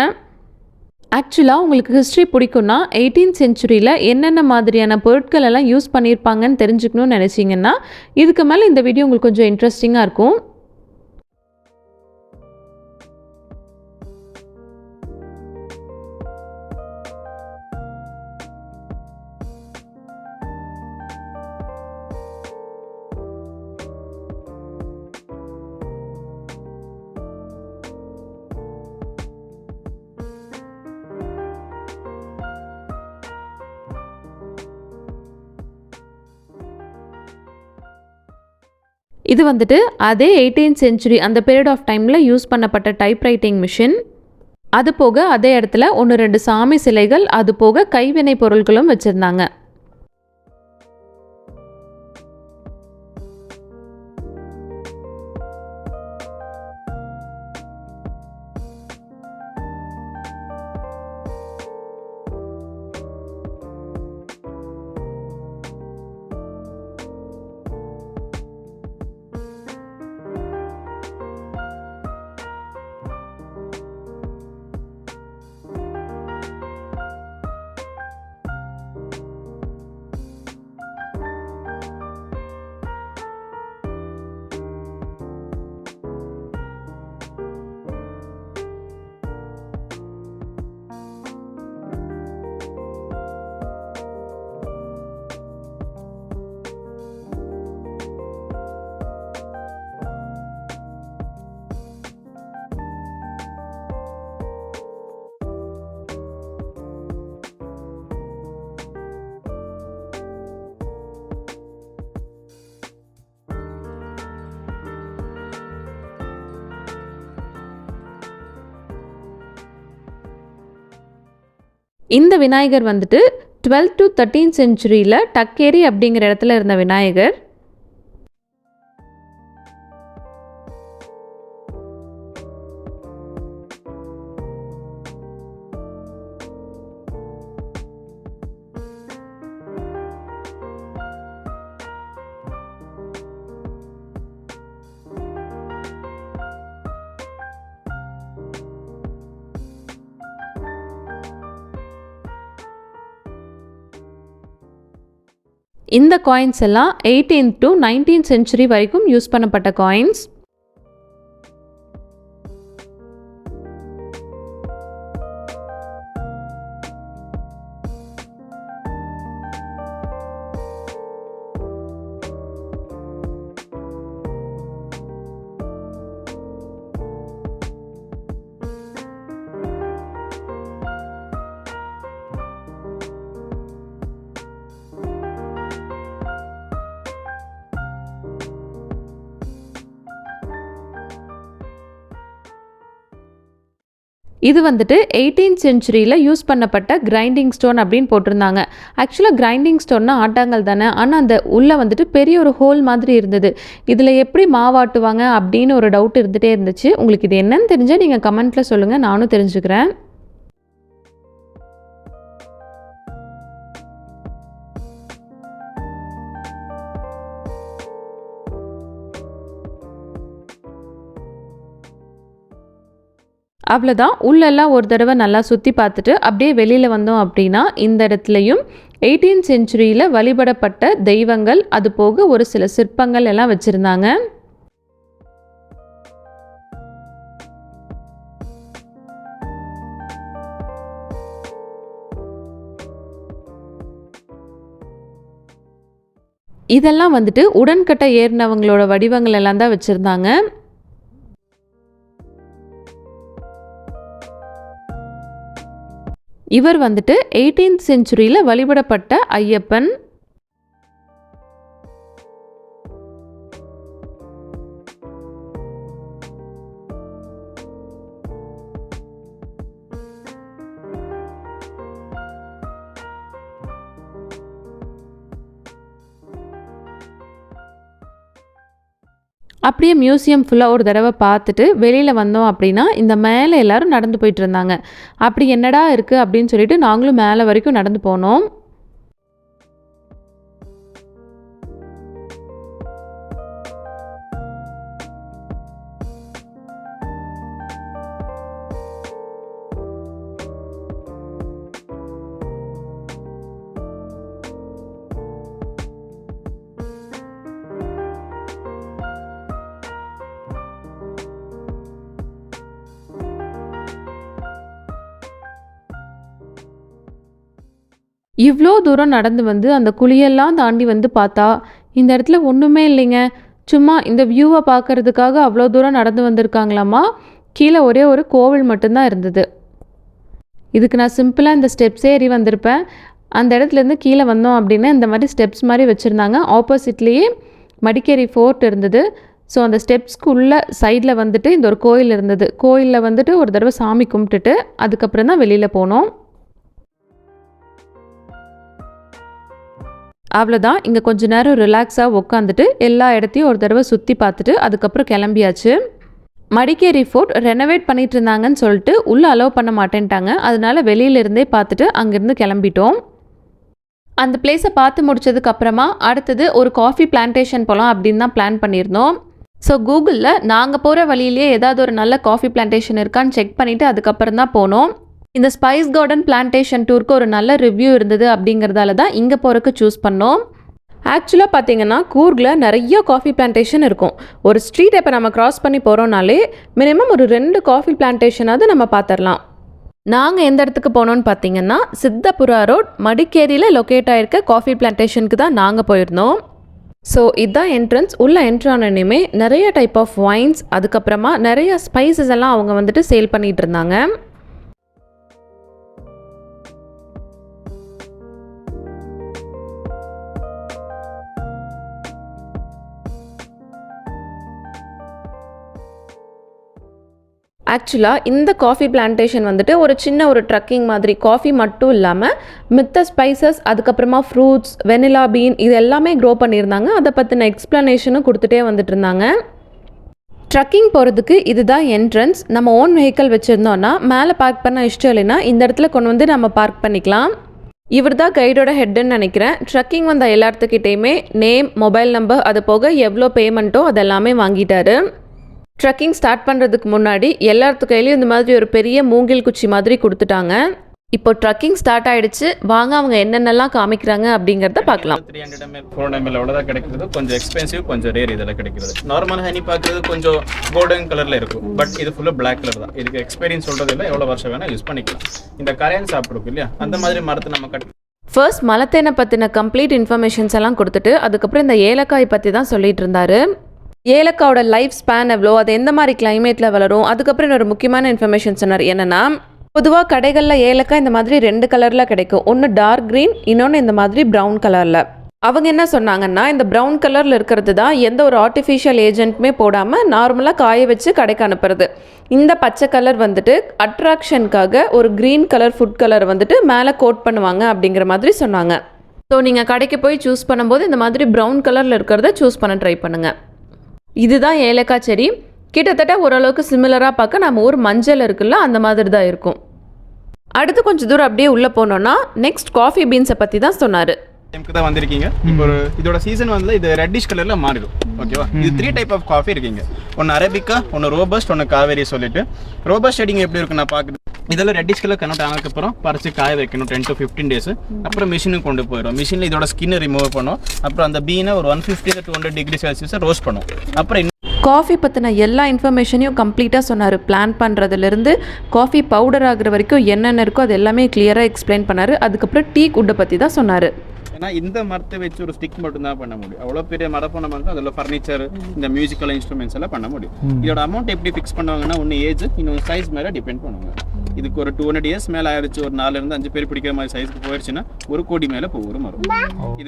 ஆக்சுவலாக உங்களுக்கு ஹிஸ்ட்ரி பிடிக்கும்னா 18th செஞ்சுரியில் என்னென்ன மாதிரியான பொருட்கள் எல்லாம் யூஸ் பண்ணியிருப்பாங்கன்னு தெரிஞ்சுக்கணும்னு நினச்சிங்கன்னா இதுக்கு மேலே இந்த வீடியோ உங்களுக்கு கொஞ்சம் இன்ட்ரெஸ்டிங்காக இருக்கும். இது வந்துட்டு அதே 18th செஞ்சுரி அந்த பீரியட் ஆஃப் டைமில் யூஸ் பண்ணப்பட்ட டைப் ரைட்டிங் மிஷின். அது போக அதே இடத்துல 1-2 சாமி சிலைகள், அது போக கைவினை பொருட்களும் வச்சுருந்தாங்க. இந்த விநாயகர் வந்துட்டு 12th to 13th செஞ்சுரியில் டக்கேரி அப்படிங்கிற இடத்துல இருந்த விநாயகர். இந்த காயின்ஸ் எல்லாம் 18th to 19th செஞ்சுரி வரைக்கும் யூஸ் பண்ணப்பட்ட காயின்ஸ். இது வந்துட்டு 18th செஞ்சுரியில் யூஸ் பண்ணப்பட்ட கிரைண்டிங் ஸ்டோன் அப்படின்னு போட்டிருந்தாங்க. ஆக்சுவலாக கிரைண்டிங் ஸ்டோன்னா ஆட்டாங்கல் தானே, ஆனால் அந்த உள்ளே வந்துட்டு பெரிய ஒரு ஹோல் மாதிரி இருந்தது. இதில் எப்படி மாவாட்டுவாங்க அப்படின்னு ஒரு டவுட் இருந்துகிட்டே இருந்துச்சு. உங்களுக்கு இது என்னன்னு தெரிஞ்சால் நீங்கள் கமெண்ட்டில் சொல்லுங்கள், நானும் தெரிஞ்சுக்கிறேன். அவ்வளோதான். உள்ளெல்லாம் ஒரு தடவை நல்லா சுற்றி பார்த்துட்டு அப்படியே வெளியில் வந்தோம் அப்படின்னா இந்த இடத்துலையும் 18th செஞ்சுரியில் வழிபடப்பட்ட தெய்வங்கள், அது போக ஒரு சில சிற்பங்கள் எல்லாம் வச்சுருந்தாங்க. இதெல்லாம் வந்துட்டு உடன்கட்டை ஏறினவங்களோட வடிவங்கள் எல்லாம் தான் வச்சுருந்தாங்க. இவர் வந்துட்டு 18th செஞ்சுரியில் வழிபடப்பட்ட ஐயப்பன். அப்படியே மியூசியம் ஃபுல்லாக ஒரு தடவை பார்த்துட்டு வெளியில் வந்தோம் அப்படின்னா இந்த மேலே எல்லோரும் நடந்து போயிட்டு இருந்தாங்க. அப்படி என்னடா இருக்குது அப்படின்னு சொல்லிட்டு நாங்களும் மேலே வரைக்கும் நடந்து போனோம். இவ்வளோ தூரம் நடந்து வந்து அந்த குழியெல்லாம் தாண்டி வந்து பார்த்தா இந்த இடத்துல ஒன்றுமே இல்லைங்க. சும்மா இந்த வியூவை பார்க்குறதுக்காக அவ்வளோ தூரம் நடந்து வந்திருக்காங்களாமா. கீழே ஒரே ஒரு கோவில் மட்டும்தான் இருந்தது. இதுக்கு நான் சிம்பிளாக இந்த ஸ்டெப்ஸ் ஏறி வந்திருப்பேன். அந்த இடத்துலேருந்து கீழே வந்தோம் அப்படின்னா இந்த மாதிரி ஸ்டெப்ஸ் மாதிரி வச்சுருந்தாங்க. ஆப்போசிட்லேயே மடிக்கேரி ஃபோர்ட் இருந்தது. ஸோ அந்த ஸ்டெப்ஸ்க்கு உள்ள சைடில் வந்துட்டு இந்த ஒரு கோயில் இருந்தது. கோயிலில் வந்துட்டு ஒரு தடவை சாமி கும்பிட்டுட்டு அதுக்கப்புறம் தான் வெளியில் போனோம். அவ்வளோதான். இங்கே கொஞ்ச நேரம் ரிலாக்ஸாக உட்காந்துட்டு எல்லா இடத்தையும் ஒரு தடவை சுற்றி பார்த்துட்டு அதுக்கப்புறம் கிளம்பியாச்சு. மடிக்கேரி ஃபோர்ட் ரெனோவேட் பண்ணிட்டு இருந்தாங்கன்னு சொல்லிட்டு உள்ளே அலோவ் பண்ண மாட்டேன்ட்டாங்க. அதனால வெளியிலிருந்தே பார்த்துட்டு அங்கேருந்து கிளம்பிட்டோம். அந்த பிளேஸை பார்த்து முடிச்சதுக்கப்புறமா அடுத்தது ஒரு காஃபி பிளான்டேஷன் போகலாம் அப்படின்னு தான் பிளான் பண்ணியிருந்தோம். ஸோ கூகுளில் நாங்கள் போகிற வழியிலேயே ஏதாவது ஒரு நல்ல காஃபி பிளான்டேஷன் இருக்கான்னு செக் பண்ணிவிட்டு அதுக்கப்புறம் தான் போனோம். இந்த ஸ்பைஸ் கார்டன் பிளான்டேஷன் டூருக்கு ஒரு நல்ல ரிவ்யூ இருந்தது அப்படிங்கிறதால தான் இங்கே போகிறக்கு சூஸ் பண்ணோம். ஆக்சுவலாக பார்த்தீங்கன்னா கூர்கில் நிறைய காஃபி பிளான்டேஷன் இருக்கும். ஒரு ஸ்ட்ரீட் இப்போ நம்ம கிராஸ் பண்ணி போகிறோம்னாலே மினிமம் ஒரு 2 காஃபி பிளான்டேஷனாவது நம்ம பார்த்துடலாம். நாங்கள் எந்த இடத்துக்கு போனோன்னு பார்த்தீங்கன்னா சித்தபுரா ரோட் மடிக்கேரியில் லொக்கேட் ஆகிருக்க காஃபி பிளான்டேஷனுக்கு தான் நாங்கள் போயிருந்தோம். ஸோ இதுதான் என்ட்ரன்ஸ். உள்ளே என்ட்ரானோனையுமே நிறைய டைப் ஆஃப் வைன்ஸ், அதுக்கப்புறமா நிறைய ஸ்பைசஸ் எல்லாம் அவங்க வந்துட்டு சேல் பண்ணிகிட்டு இருந்தாங்க. ஆக்சுவலாக இந்த காஃபி பிளான்டேஷன் வந்துட்டு ஒரு சின்ன ஒரு ட்ரக்கிங் மாதிரி, காஃபி மட்டும் இல்லாமல் மித்த ஸ்பைசஸ், அதுக்கப்புறமா ஃப்ரூட்ஸ், வெனிலா பீன் இது எல்லாமே க்ரோ பண்ணியிருந்தாங்க. அதை பற்றின எக்ஸ்ப்ளனேஷனும் கொடுத்துட்டே வந்துட்டு இருந்தாங்க. ட்ரக்கிங் போகிறதுக்கு இதுதான் என்ட்ரன்ஸ். நம்ம ஓன் வெஹிக்கிள் வச்சுருந்தோன்னா மேலே பார்க் பண்ண இஷ்டம் இல்லைன்னா இந்த இடத்துல கொண்டு வந்து நம்ம பார்க் பண்ணிக்கலாம். இவர் தான் கைடோட ஹெட்டுன்னு நினைக்கிறேன். ட்ரக்கிங் வந்த எல்லாத்துக்கிட்டேயுமே நேம், மொபைல் நம்பர், அது போக எவ்வளோ பேமெண்ட்டோ அதெல்லாமே வாங்கிட்டாரு. ட்ரக்கிங் ஸ்டார்ட் பண்ணுறதுக்கு முன்னாடி எல்லாத்து கையிலையும் இந்த மாதிரி ஒரு பெரிய மூங்கில் குச்சி மாதிரி கொடுத்துட்டாங்க. இப்போ ட்ரக்கிங் ஸ்டார்ட் ஆகிடுச்சு. வாங்க அவங்க என்னென்னலாம் காமிக்கிறாங்க அப்படிங்கிறத பார்க்கலாம். 300 ml 400 ml அவ்வளோதான் கிடைக்கிறது. கொஞ்சம் எக்ஸ்பென்சிவ், கொஞ்சம் ரேர் இதெல்லாம் கிடைக்கிறது. நார்மல் ஹனி பார்க்குறது கொஞ்சம் கோல்டன் கலரில் இருக்கும், பட் இது ஃபுல்லாக பிளாக் கலர் தான். இதுக்கு எக்ஸ்பீரியன்ஸ் சொல்கிறது இல்லை, எவ்வளோ வருஷம் வேணால் யூஸ் பண்ணிக்கலாம். இந்த கரையான் சாப்பிடுக்கும் இல்லையா, அந்த மாதிரி மரத்தை நம்ம ஃபர்ஸ்ட் மலத்தேனை பற்றின கம்ப்ளீட் இன்ஃபர்மேஷன்ஸ் எல்லாம் கொடுத்துட்டு அதுக்கப்புறம் இந்த ஏலக்காய் பற்றி தான் சொல்லிட்டு இருந்தாரு. ஏலக்காயோட லைஃப் ஸ்பேன் எவ்வளோ, அது எந்த மாதிரி கிளைமேட்டில் வளரும், அதுக்கப்புறம் இன்னொரு முக்கியமான இன்ஃபர்மேஷன் சொன்னார். என்னென்னா பொதுவாக கடைகளில் ஏலக்காய் இந்த மாதிரி 2 கலரில் கிடைக்கும். ஒன்று டார்க் க்ரீன், இன்னொன்று இந்த மாதிரி ப்ரௌன் கலரில். அவங்க என்ன சொன்னாங்கன்னா இந்த ப்ரௌன் கலரில் இருக்கிறது தான் எந்த ஒரு ஆர்டிஃபிஷியல் ஏஜென்ட்டுமே போடாமல் நார்மலாக காய வச்சு கடைக்கு அனுப்புறது. இந்த பச்சை கலர் வந்துட்டு அட்ராக்ஷனுக்காக ஒரு க்ரீன் கலர் ஃபுட் கலர் வந்துட்டு மேலே கோட் பண்ணுவாங்க அப்படிங்கிற மாதிரி சொன்னாங்க. ஸோ நீங்கள் கடைக்கு போய் சூஸ் பண்ணும்போது இந்த மாதிரி ப்ரௌன் கலரில் இருக்கிறத சூஸ் பண்ண ட்ரை பண்ணுங்கள். இதுதான் ஏலக்காய் செடி. கிட்டத்தட்ட ஓரளவுக்கு சிமிலராக பார்க்க நம்ம ஊர் மஞ்சள் இருக்குல்ல, அந்த மாதிரி தான் இருக்கும். அடுத்து கொஞ்சம் தூரம் அப்படியே உள்ளே போனோன்னா நெக்ஸ்ட் காஃபி பீன்ஸை பற்றி தான் சொன்னார். டைமுக்கு தான் வந்திருக்கீங்க. இப்போ இதோட சீசன் வந்து இது ரெட்டிஷ் கலரில் மாறிடும். ஓகேவா, இது 3 டைப் ஆஃப் காஃபி இருக்கீங்க. ஒன்று அரபிக்கா, ஒன்று ரோபஸ்ட், ஒன்று காவேரி சொல்லிட்டு. ரோபஸ்ட் ஷேடிங் எப்படி இருக்குன்னு நான் பார்க்குறேன். இதெல்லாம் ரெட்டிஷ் கலர் கன்வெர்ட் ஆனதுக்கப்புறம் பறிச்சு காய வைக்கணும் 10 to 15 days. அப்புறம் மிஷினுக்கு கொண்டு போயிடும். மிஷினில் இதோட ஸ்கின்னை ரிமூவ் பண்ணும். அப்புறம் அந்த பீனை ஒரு 150 to 200 degree Celsius ரோஸ்ட் பண்ணும். அப்புறம் காஃபி பற்றின எல்லா இன்ஃபர்மேஷனையும் கம்ப்ளீட்டாக சொன்னார். பிளான் பண்ணுறதுலேருந்து காஃபி பவுடர் ஆகிற வரைக்கும் என்னென்ன இருக்கோ அது எல்லாமே கிளியராக எக்ஸ்பிளைன் பண்ணார். அதுக்கப்புறம் டீ குட்டை பற்றி தான் சொன்னார். ஏன்னா இந்த மரத்தை வச்சு ஒரு ஸ்டிக் மட்டும் தான் பண்ண முடியும். அவ்வளோ பெரிய மரம் பண்ண மட்டும் அதில் ஃபர்னிச்சர், இந்த மியூசிக்கல் இன்ஸ்ட்ருமெண்ட்ஸ் எல்லாம் பண்ண முடியும். இதோட அமௌண்ட் எப்படி ஃபிக்ஸ் பண்ணுவாங்கன்னா ஒன்று ஏஜ், இன்னொன்று சைஸ் மேலே டிபெண்ட் பண்ணுவாங்க. இதுக்கு ஒரு 200 years மேலே ஆயிடுச்சு, ஒரு 4 to 5 பேர் பிடிக்கிற மாதிரி சைஸ்க்கு போயிடுச்சுன்னா 1 கோடி மேலே போகிற மரம்.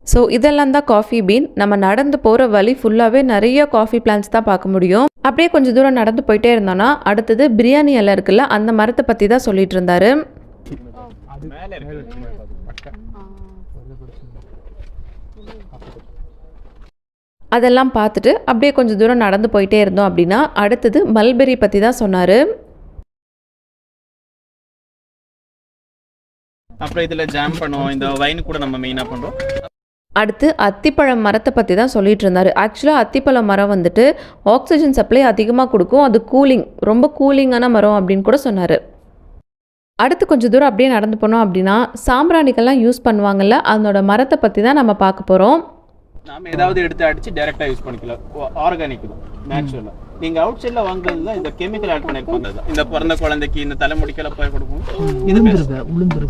ஸோ இதெல்லாம் தான் காஃபி பீன். நம்ம நடந்து போகிற வழி ஃபுல்லாகவே நிறைய காஃபி பிளான்ஸ் தான் பார்க்க முடியும். அப்படியே கொஞ்சம் தூரம் நடந்து போயிட்டே இருந்தோன்னா அடுத்தது பிரியாணி எல்லாம் இருக்குல்ல, அந்த மரத்தை பற்றி தான் சொல்லிட்டு இருந்தாரு. அதெல்லாம் பார்த்துட்டு அப்படியே கொஞ்சம் தூரம் நடந்து போயிட்டே இருந்தோம் அப்படின்னா அடுத்தது மல்பெரி பற்றி தான் சொன்னார். அப்புறம் இதில் ஜாம் பண்ணுவோம். இந்த வைன் கூட நம்ம மெயினாக பண்ணுறோம். அடுத்து அத்திப்பழம் மரத்தை பற்றி தான் சொல்லிட்டு இருந்தார். ஆக்சுவலாக அத்திப்பழம் மரம் வந்துட்டு ஆக்சிஜன் சப்ளை அதிகமாக கொடுக்கும், அது கூலிங், ரொம்ப கூலிங்கான மரம் அப்படின்னு கூட சொன்னார். அடுத்து கொஞ்சம் தூரம் அப்படியே நடந்து போனோம் அப்படின்னா சாம்பிராணிக்கெல்லாம் யூஸ் பண்ணுவாங்கல்ல, அதனோட மரத்தை பற்றி தான் நம்ம பார்க்க போகிறோம். நாம ஏதாவது எடுத்து அடிச்சு டைரக்டா யூஸ் பண்ணிக்கலாம். ஆர்கானிக் தான், நேச்சுரலா. நீங்க அவுட் சைடுல வாங்குறதுல இந்த கெமிக்கல் ஆட் பண்ணிருப்பாங்க. இந்த பிறந்த குழந்தைக்கு இந்த தலைமுடிக்கெல்லாம் போய் கொடுக்கும். இது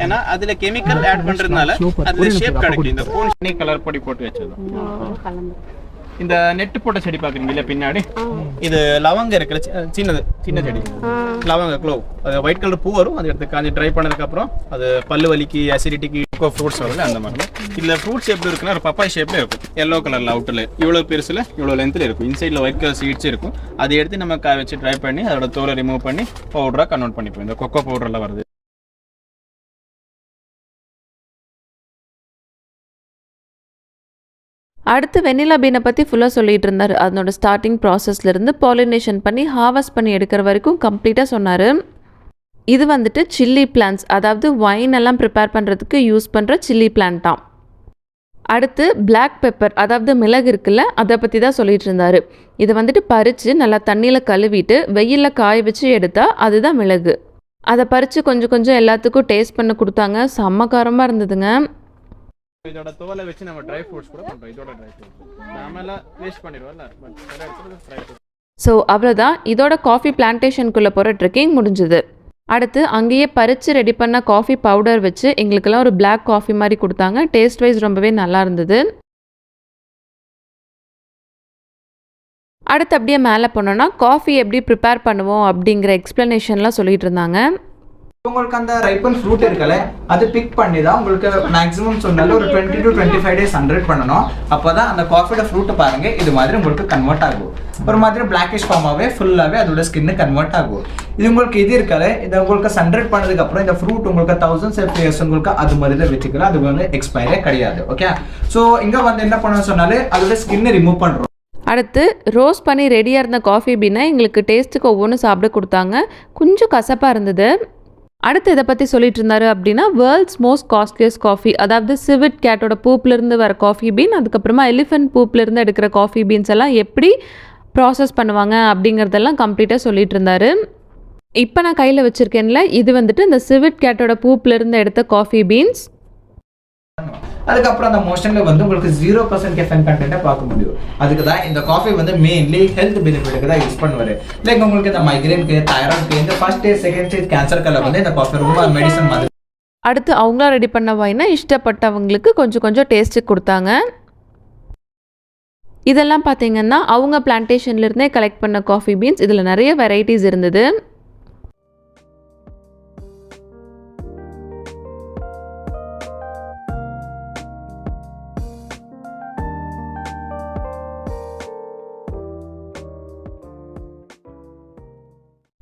ஏன்னா அதுல கெமிக்கல் ஆட் பண்றதுனால அதுல ஷேப் கிடைக்கும். இந்த கோன் கலர் பொடி போட்டு வச்சது. இந்த நெட் போட்ட செடி பாக்குறீங்க இல்ல பின்னாடி, இது லவங்க இருக்கிற சின்ன செடி, லவங்க க்ளோவ். அது ஒயிட் கலர் பூ வரும். அது எடுத்து காஞ்சி ட்ரை பண்ணதுக்கு அப்புறம் அது பல்லு வலிக்கு, அசிடிட்டிக்கு ஃப்ரூட்ஸ் வரும்ல, அந்த மாதிரி. இதுல ஃப்ரூட்ஸ் எப்படி இருக்குன்னா ஒரு பப்பாய் ஷேப்ல இருக்கும். எல்லோ கலர்ல அவுட்டர்ல இவ்வளவு பெருசுல இவ்வளவு லென்த்ல இருக்கும். இன்சைட்ல ஒயிட் கலர் சீட்ஸ் இருக்கும். அதை எடுத்து நம்ம காய வச்சு ட்ரை பண்ணி அதோட தோலை ரிமூவ் பண்ணி பவுடரா கன்வெர்ட் பண்ணிப்போம். இந்த கொக்கோ பவுடர்ல வருது. அடுத்து வெனிலா பீனை பற்றி ஃபுல்லாக சொல்லிகிட்டு இருந்தார். அதனோட ஸ்டார்டிங் ப்ராசஸ்லேருந்து பாலினேஷன் பண்ணி ஹார்வெஸ்ட் பண்ணி எடுக்கிற வரைக்கும் கம்ப்ளீட்டாக சொன்னார். இது வந்துட்டு சில்லி பிளான்ட்ஸ், அதாவது வைன் எல்லாம் ப்ரிப்பேர் பண்ணுறதுக்கு யூஸ் பண்ணுற சில்லி பிளான்ட்டாம். அடுத்து பிளாக் பெப்பர், அதாவது மிளகு இருக்குல்ல, அதை பற்றி தான் சொல்லிகிட்டு இருந்தார். இதை வந்துட்டு பறித்து நல்லா தண்ணியில் கழுவிட்டு வெயிலில் காய வச்சு எடுத்தால் அதுதான் மிளகு. அதை பறித்து கொஞ்சம் கொஞ்சம் எல்லாத்துக்கும் டேஸ்ட் பண்ண கொடுத்தாங்க. செம்ம காரமாக இருந்ததுங்க. இதோட தோலை வச்சு நம்ம ட்ரை ஃப்ரூட்ஸ் கூட பண்றோம். இதோட ட்ரை ஃப்ரூட்ஸ் நாமெல்லாம் வேஸ்ட் பண்ணிடுவோம்ல, பட் வேற இடத்துல ட்ரை ஃப்ரூட்ஸ். ஸோ அவ்வளோதான், இதோட காஃபி பிளான்டேஷனுக்குள்ளே போகிற ட்ரெக்கிங் முடிஞ்சுது. அடுத்து அங்கேயே பறித்து ரெடி பண்ண காஃபி பவுடர் வச்சு எங்களுக்கெல்லாம் ஒரு பிளாக் காஃபி மாதிரி கொடுத்தாங்க. டேஸ்ட் வைஸ் ரொம்பவே நல்லா இருந்தது. அடுத்து அப்படியே மேலே போனோன்னா காஃபி எப்படி ப்ரிப்பேர் பண்ணுவோம் அப்படிங்கிற எக்ஸ்ப்ளனேஷன்லாம் சொல்லிட்டு இருந்தாங்க. உங்களுக்கு அந்த ரைப்பன் ஃப்ரூட் இருக்கல, அது பிக் பண்ணி தான் உங்களுக்கு மேக்ஸிமம் சொன்னாலும் ஒரு 20 to 25 days 100 பண்ணணும். அப்போ தான் அந்த காஃபியோட ஃப்ரூட்டை பாருங்கள் இது மாதிரி உங்களுக்கு கன்வெர்ட் ஆகும். ஒரு மாதிரி பிளாக்கிஷ் ஃபார்மாகவே ஃபுல்லாகவே அதோட ஸ்கின்னு கன்வெர்ட் ஆகும். இது உங்களுக்கு இது இருக்காது, இதை உங்களுக்கு சன்ரைட் பண்ணதுக்கப்புறம் இந்த ஃப்ரூட் உங்களுக்கு 1000 இயர்ஸ் உங்களுக்கு அது மாதிரி தான் வச்சுக்கலாம். அது வந்து எக்ஸ்பைரே கிடையாது. ஓகே, ஸோ இங்கே வந்து என்ன பண்ண சொன்னாலே அதோட ஸ்கின்னை ரிமூவ் பண்ணுறோம். அடுத்து ரோஸ்ட் பண்ணி ரெடியாக இருந்த காஃபி பீனை எங்களுக்கு டேஸ்ட்டுக்கு ஒவ்வொன்றும் சாப்பிட கொடுத்தாங்க. கொஞ்சம் கசப்பாக இருந்தது. அடுத்து இதை பற்றி சொல்லிட்டு இருந்தாரு அப்படின்னா, வேர்ல்ட்ஸ் மோஸ்ட் காஸ்ட்லியஸ்ட் காஃபி, அதாவது சிவிட் கேட்டோட பூப்லேருந்து வர காஃபி பீன், அதுக்கப்புறமா எலிஃபென்ட் பூப்லேருந்து எடுக்கிற காஃபி பீன்ஸ் எல்லாம் எப்படி ப்ராசஸ் பண்ணுவாங்க அப்படிங்கிறதெல்லாம் கம்ப்ளீட்டாக சொல்லிட்டு இருந்தாரு. இப்போ நான் கையில் வச்சுருக்கேன்ல, இது வந்துட்டு இந்த சிவிட் கேட்டோட பூப்லேருந்து எடுத்த காஃபி பீன்ஸ். அதுக்கப்புறம் அந்த மோஷனில் வந்து உங்களுக்கு 0% கெஃபைன் கண்டென்ட்டை பார்க்க முடியும். அதுக்கு தான் இந்த காஃபி வந்து மெயின்லி ஹெல்த் பெனிஃபிட்டுக்கு தான் யூஸ் பண்ணுவார். லைக் உங்களுக்கு இந்த மைக்ரேனுக்கு, தைராய்டுக்கு, இந்த ஃபர்ஸ்ட் ஸ்டேஜ் செகண்ட் ஸ்டேஜ் கேன்சருக்கெல்லாம் வந்து இந்த காஃபி ரொம்ப மெடிசன் மாதிரி. அடுத்து அவங்களா ரெடி பண்ண வைனா இஷ்டப்பட்டவங்களுக்கு கொஞ்சம் கொஞ்சம் டேஸ்ட்டு கொடுத்தாங்க. இதெல்லாம் பார்த்தீங்கன்னா அவங்க பிளான்டேஷன்லேருந்தே கலெக்ட் பண்ண காஃபி பீன்ஸ். இதில் நிறைய வெரைட்டிஸ் இருந்தது.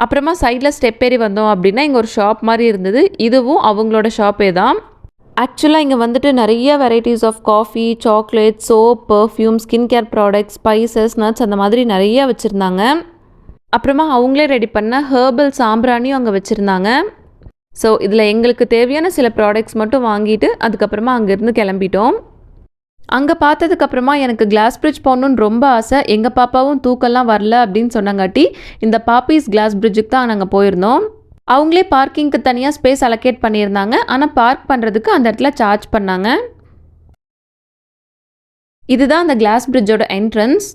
அப்புறமா சைடில் ஸ்டெப் ஏறி வந்தோம் அப்படின்னா இங்கே ஒரு ஷாப் மாதிரி இருந்தது. இதுவும் அவங்களோட ஷாப்பே தான். ஆக்சுவலாக இங்கே வந்துட்டு நிறைய varieties of coffee, chocolate, soap, perfume, skin care products, spices, nuts அந்த மாதிரி நிறைய வச்சுருந்தாங்க. அப்புறமா அவங்களே ரெடி பண்ண ஹெர்பல் சாம்பிராணியும் அங்கே வச்சுருந்தாங்க. ஸோ இதில் எங்களுக்கு தேவையான சில ப்ராடக்ட்ஸ் மட்டும் வாங்கிட்டு அதுக்கப்புறமா அங்கேருந்து கிளம்பிட்டோம். அங்கே பார்த்ததுக்கப்புறமா எனக்கு கிளாஸ் பிரிட்ஜ் போகணுன்னு ரொம்ப ஆசை. எங்கள் பாப்பாவும் தூக்கம்லாம் வரல அப்படின்னு சொன்னாங்காட்டி இந்த பாப்பீஸ் கிளாஸ் பிரிட்ஜுக்கு தான் நாங்கள் போயிருந்தோம். அவங்களே பார்க்கிங்க்கு தனியாக ஸ்பேஸ் அலோகேட் பண்ணியிருந்தாங்க. ஆனால் பார்க் பண்ணுறதுக்கு அந்த இடத்துல சார்ஜ் பண்ணாங்க. இதுதான் அந்த கிளாஸ் பிரிட்ஜோட என்ட்ரன்ஸ்.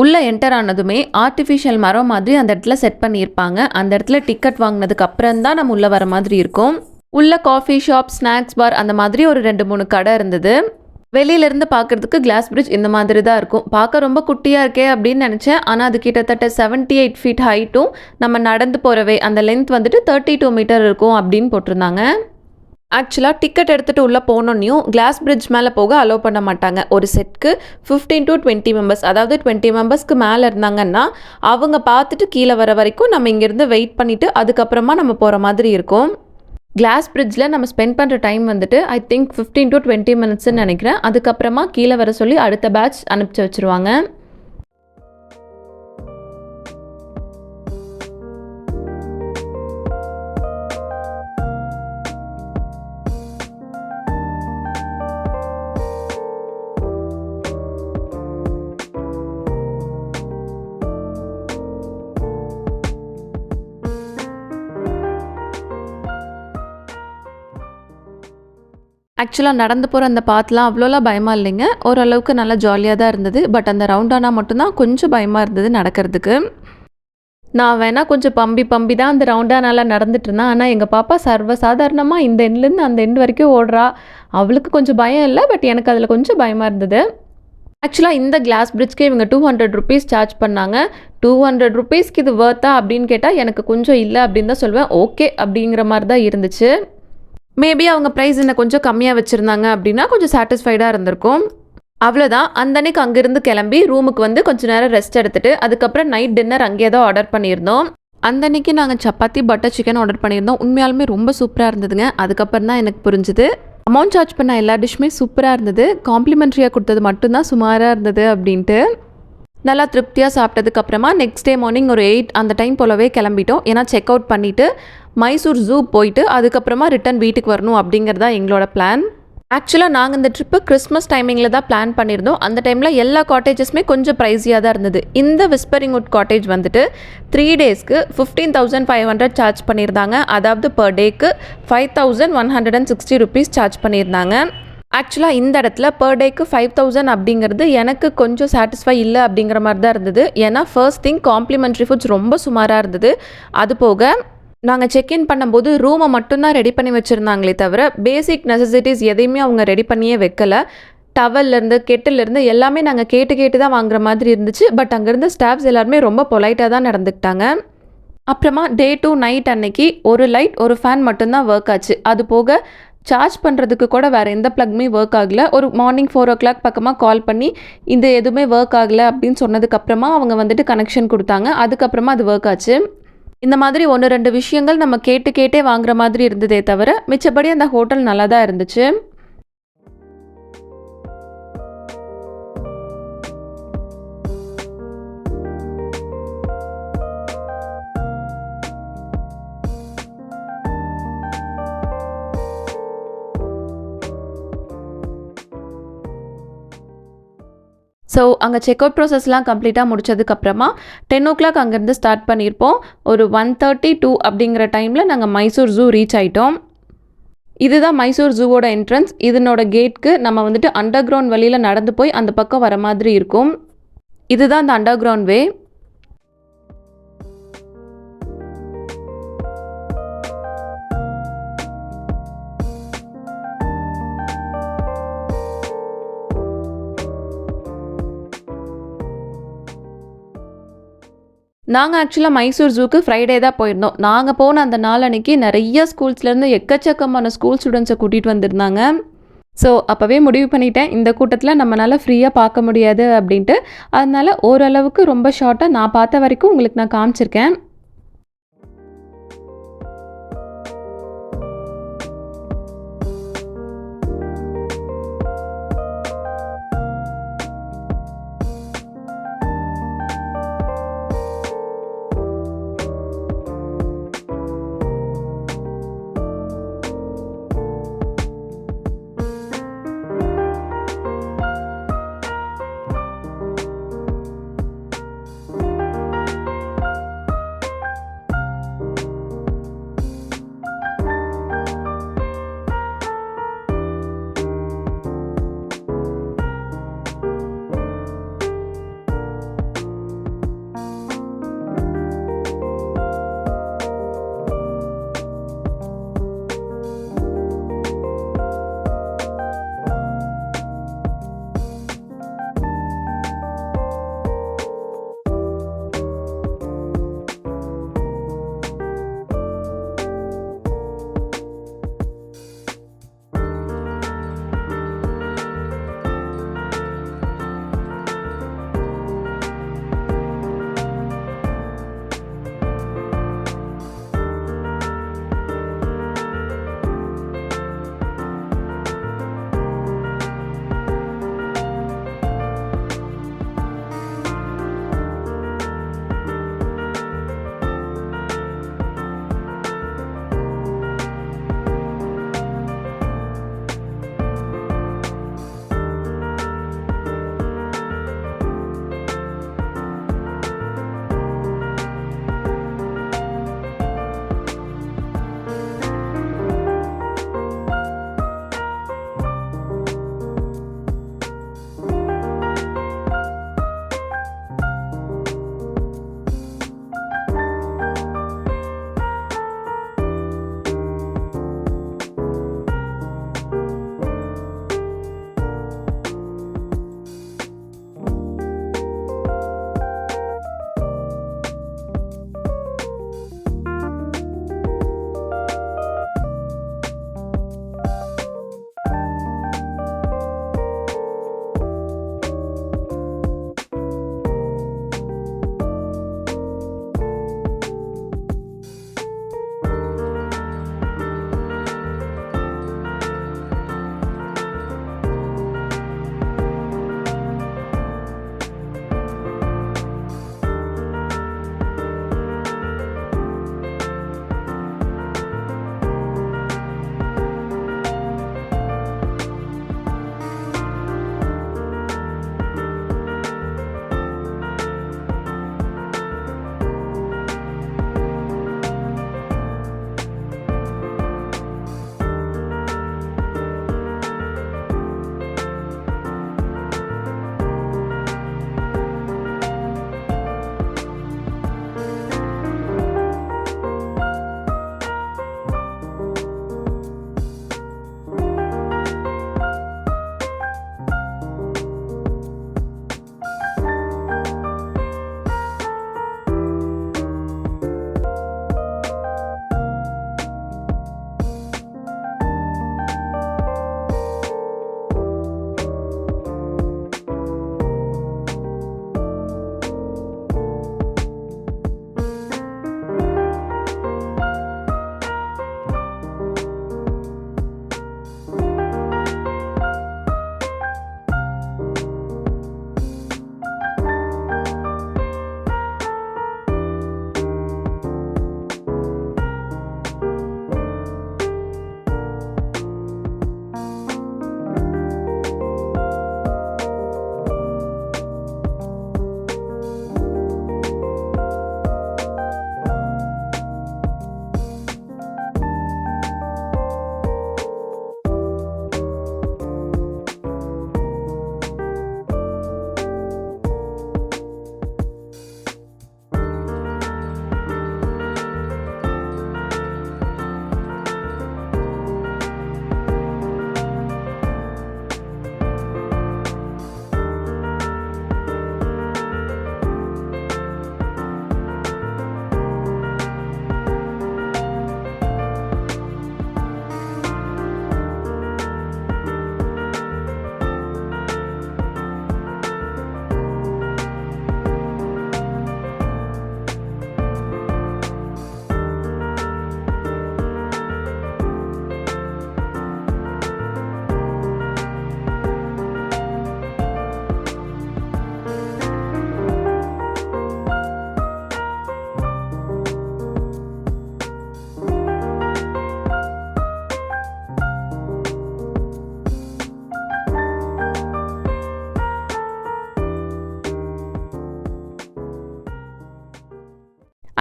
உள்ளே என்டர் ஆனதுமே ஆர்டிஃபிஷியல் மரம் மாதிரி அந்த இடத்துல செட் பண்ணியிருப்பாங்க. அந்த இடத்துல டிக்கெட் வாங்கினதுக்கு அப்புறம் தான் நம்ம உள்ளே வர மாதிரி இருக்கும். உள்ள காஃபி ஷாப், ஸ்நாக்ஸ் பார் அந்த மாதிரி ஒரு 2-3 கடை இருந்தது. வெளியிலேருந்து பார்க்குறதுக்கு கிளாஸ் பிரிட்ஜ் இந்த மாதிரி தான் இருக்கும். பார்க்க ரொம்ப குட்டியாக இருக்கே அப்படின்னு நினச்சேன். ஆனால் அது கிட்டத்தட்ட 78 ஃபீட் ஹைட்டும், நம்ம நடந்து போகிறவே அந்த லென்த் வந்துட்டு 32 மீட்டர் இருக்கும் அப்படின்னு போட்டிருந்தாங்க. ஆக்சுவலாக டிக்கெட் எடுத்துகிட்டு உள்ளே போனோன்னையும் கிளாஸ் பிரிட்ஜ் மேலே போக அலோவ் பண்ண மாட்டாங்க. ஒரு செட்க்கு 15 to 20 மெம்பர்ஸ், அதாவது 20 மெம்பர்ஸ்க்கு மேலே இருந்தாங்கன்னா அவங்க பார்த்துட்டு கீழே வர வரைக்கும் நம்ம இங்கேருந்து வெயிட் பண்ணிவிட்டு அதுக்கப்புறமா நம்ம போகிற மாதிரி இருக்கும். கிளாஸ் பிரிட்ஜில் நம்ம ஸ்பெண்ட் பண்ணுற டைம் வந்துட்டு ஐ திங்க் 15 to 20 மினிட்ஸ்ன்னு நினைக்கிறேன். அதுக்கப்புறமா கீழே வர சொல்லி அடுத்த பேட்ச் அனுப்பிச்சி வச்சுருவாங்க. ஆக்சுவலாக நடந்து போகிற அந்த பாத்லாம் அவ்வளோலாம் பயமாக இல்லைங்க. ஓரளவுக்கு நல்லா ஜாலியாக தான் இருந்தது. பட் அந்த ரவுண்டானா மட்டும்தான் கொஞ்சம் பயமாக இருந்தது நடக்கிறதுக்கு. நான் வேணால் கொஞ்சம் பம்பி தான் அந்த ரவுண்டானால நடந்துட்டு இருந்தேன். ஆனால் எங்கள் பாப்பா சர்வசாதாரணமாக இந்த எண்ட்லேருந்து அந்த எண்ட் வரைக்கும் ஓடுறா. அவளுக்கு கொஞ்சம் பயம் இல்லை, பட் எனக்கு அதில் கொஞ்சம் பயமாக இருந்தது. ஆக்சுவலாக இந்த கிளாஸ் பிரிட்ஜ்க்கு இவங்க 200 ருபீஸ் சார்ஜ் பண்ணாங்க. 200 ருபீஸ்க்கு இது வர்த்தா அப்படின்னு கேட்டால் எனக்கு கொஞ்சம் இல்லை அப்படின்னு தான் சொல்லுவேன். ஓகே அப்படிங்கிற மாதிரி தான் இருந்துச்சு. மேபி அவங்க ப்ரைஸ் இன்னும் கொஞ்சம் கம்மியாக வச்சுருந்தாங்க அப்படின்னா கொஞ்சம் சாட்டிஸ்ஃபைடாக இருந்திருக்கும். அவ்வளோதான். அந்த அன்னைக்கு அங்கேருந்து கிளம்பி ரூமுக்கு வந்து கொஞ்சம் நேரம் ரெஸ்ட் எடுத்துகிட்டு அதுக்கப்புறம் நைட் டின்னர் அங்கேயே தான் ஆர்டர் பண்ணியிருந்தோம். அந்த அன்னைக்கு நாங்கள் சப்பாத்தி, பட்டர் சிக்கன் ஆர்டர் பண்ணியிருந்தோம். உண்மையாலுமே ரொம்ப சூப்பராக இருந்ததுங்க. அதுக்கப்புறம் தான் எனக்கு புரிஞ்சுது அமௌண்ட் சார்ஜ் பண்ண எல்லா டிஷ்ஷுமே சூப்பராக இருந்தது. காம்ப்ளிமெண்ட்ரியாக கொடுத்தது மட்டும்தான் சுமாராக இருந்தது அப்படின்ட்டு. நல்லா திருப்தியாக சாப்பிட்டதுக்கப்புறமா நெக்ஸ்ட் டே மார்னிங் ஒரு 8 அந்த டைம் போலவே கிளம்பிட்டோம். ஏன்னா செக் அவுட் பண்ணிவிட்டு மைசூர் ஜூ போயிட்டு அதுக்கப்புறமா ரிட்டன் வீட்டுக்கு வரணும் அப்படிங்கிறதா எங்களோட பிளான். ஆக்சுவலாக நாங்கள் இந்த ட்ரிப்பு கிறிஸ்மஸ் டைமிங்கில் தான் பிளான் பண்ணியிருந்தோம். அந்த டைமில் எல்லா காட்டேஜஸுமே கொஞ்சம் ப்ரைஸியாக தான் இருந்தது. இந்த விஸ்பரிங் வுட் காட்டேஜ் வந்துட்டு 3 டேஸ்க்கு 15,500 சார்ஜ் பண்ணியிருந்தாங்க. அதாவது பர் டேக்கு 5,160 ருபீஸ் சார்ஜ் பண்ணியிருந்தாங்க. ஆக்சுவலாக இந்த இடத்துல பர் டேக்கு 5,000 அப்படிங்கிறது எனக்கு கொஞ்சம் சாட்டிஸ்ஃபை இல்லை அப்படிங்கிற மாதிரி தான் இருந்தது. ஏன்னா ஃபர்ஸ்ட் திங் காம்ப்ளிமெண்ட்ரி ஃபுட்ஸ் ரொம்ப சுமாராக இருந்தது. அது போக நாங்கள் செக்இன் பண்ணும்போது ரூமை மட்டும்தான் ரெடி பண்ணி வச்சுருந்தாங்களே தவிர பேசிக் நெசசிட்டிஸ் எதையுமே அவங்க ரெடி பண்ணியே வைக்கலை. டவல்லேருந்து கெட்டிலேருந்து எல்லாமே நாங்கள் கேட்டு தான் வாங்குற மாதிரி இருந்துச்சு. பட் அங்கேருந்து ஸ்டாஃப்ஸ் எல்லாருமே ரொம்ப பொலைட்டாக தான் நடந்துக்கிட்டாங்க. அப்புறமா டே 2 நைட் அன்னைக்கு ஒரு லைட் ஒரு ஃபேன் மட்டும்தான் ஒர்க் ஆச்சு. அது போக சார்ஜ் பண்ணுறதுக்கு கூட வேறு எந்த ப்ளக்குமே ஒர்க் ஆகலை. ஒரு மார்னிங் 4 o'clock பக்கமாக கால் பண்ணி இது எதுவுமே ஒர்க் ஆகலை அப்படின்னு சொன்னதுக்கப்புறமா அவங்க வந்துட்டு கனெக்ஷன் கொடுத்தாங்க. அதுக்கப்புறமா அது ஒர்க் ஆச்சு. இந்த மாதிரி 1-2 விஷயங்கள் நம்ம கேட்டே வாங்குற மாதிரி இருந்ததே தவிர மிச்சப்படி அந்த ஹோட்டல் நல்லா தான் இருந்துச்சு. ஸோ அங்கே செக் அவுட் ப்ராசஸ்லாம் கம்ப்ளீட்டாக முடிச்சதுக்கப்புறமா 10 o'clock அங்கேருந்து ஸ்டார்ட் பண்ணியிருப்போம். ஒரு 1:32 அப்படிங்கிற டைமில் நாங்கள் மைசூர் ஜூ ரீச் ஆகிட்டோம். இதுதான் மைசூர் ஜூவோட என்ட்ரன்ஸ். இதனோட கேட்க்கு நம்ம வந்துட்டு அண்டர் கிரவுண்ட் வழியில் நடந்து போய் அந்த பக்கம் வர மாதிரி இருக்கும். இதுதான் அந்த அண்டர் கிரவுண்ட் வே. நாங்கள் ஆக்சுவலாக மைசூர் ஜூக்கு ஃப்ரைடே தான் போயிருந்தோம். நாங்கள் போன அந்த நாள் அன்றைக்கி நிறைய ஸ்கூல்ஸ்லேருந்து எக்கச்சக்கமான ஸ்கூல் ஸ்டூடெண்ட்ஸை கூட்டிகிட்டு வந்திருந்தாங்க. ஸோ அப்போவே முடிவு பண்ணிட்டேன், இந்த கூட்டத்தில் நம்மளால் ஃப்ரீயாக பார்க்க முடியாது அப்படின்ட்டு. அதனால் ஓரளவுக்கு ரொம்ப ஷார்ட்டாக நான் பார்த்த வரைக்கும் உங்களுக்கு நான் காமிச்சிருக்கேன்.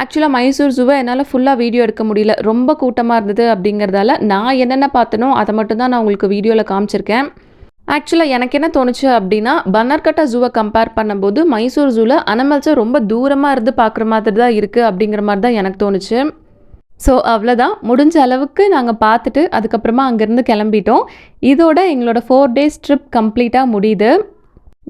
ஆக்சுவலாக மைசூர் ஜூவை என்னால் ஃபுல்லாக வீடியோ எடுக்க முடியல, ரொம்ப கூட்டமாக இருந்தது அப்படிங்கிறதால நான் என்னென்ன பார்த்தனோ அதை மட்டும்தான் நான் உங்களுக்கு வீடியோவில் காமிச்சிருக்கேன். ஆக்சுவலாக எனக்கு என்ன தோணுச்சு அப்படின்னா, பன்னர்கட்டா ஜூவை கம்பேர் பண்ணும்போது மைசூர் ஜூவில் அனிமல்ஸை ரொம்ப தூரமாக இருந்து பார்க்குற மாதிரி தான் இருக்குது அப்படிங்கிற மாதிரி தான் எனக்கு தோணுச்சு. ஸோ அவ்வளோதான், முடிஞ்ச அளவுக்கு நாங்கள் பார்த்துட்டு அதுக்கப்புறமா அங்கேருந்து கிளம்பிட்டோம். இதோட எங்களோட 4 days ட்ரிப் கம்ப்ளீட்டாக முடியுது.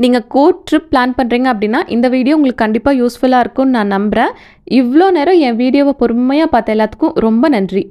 நீங்கள் கூர்க் ட்ரிப் பிளான் பண்ணுறீங்க அப்படின்னா இந்த வீடியோ உங்களுக்கு கண்டிப்பாக யூஸ்ஃபுல்லாக இருக்கும்னு நான் நம்புகிறேன். இவ்வளோ நேரம் என் வீடியோவை பொறுமையாக பார்த்த எல்லாத்துக்கும் ரொம்ப நன்றி.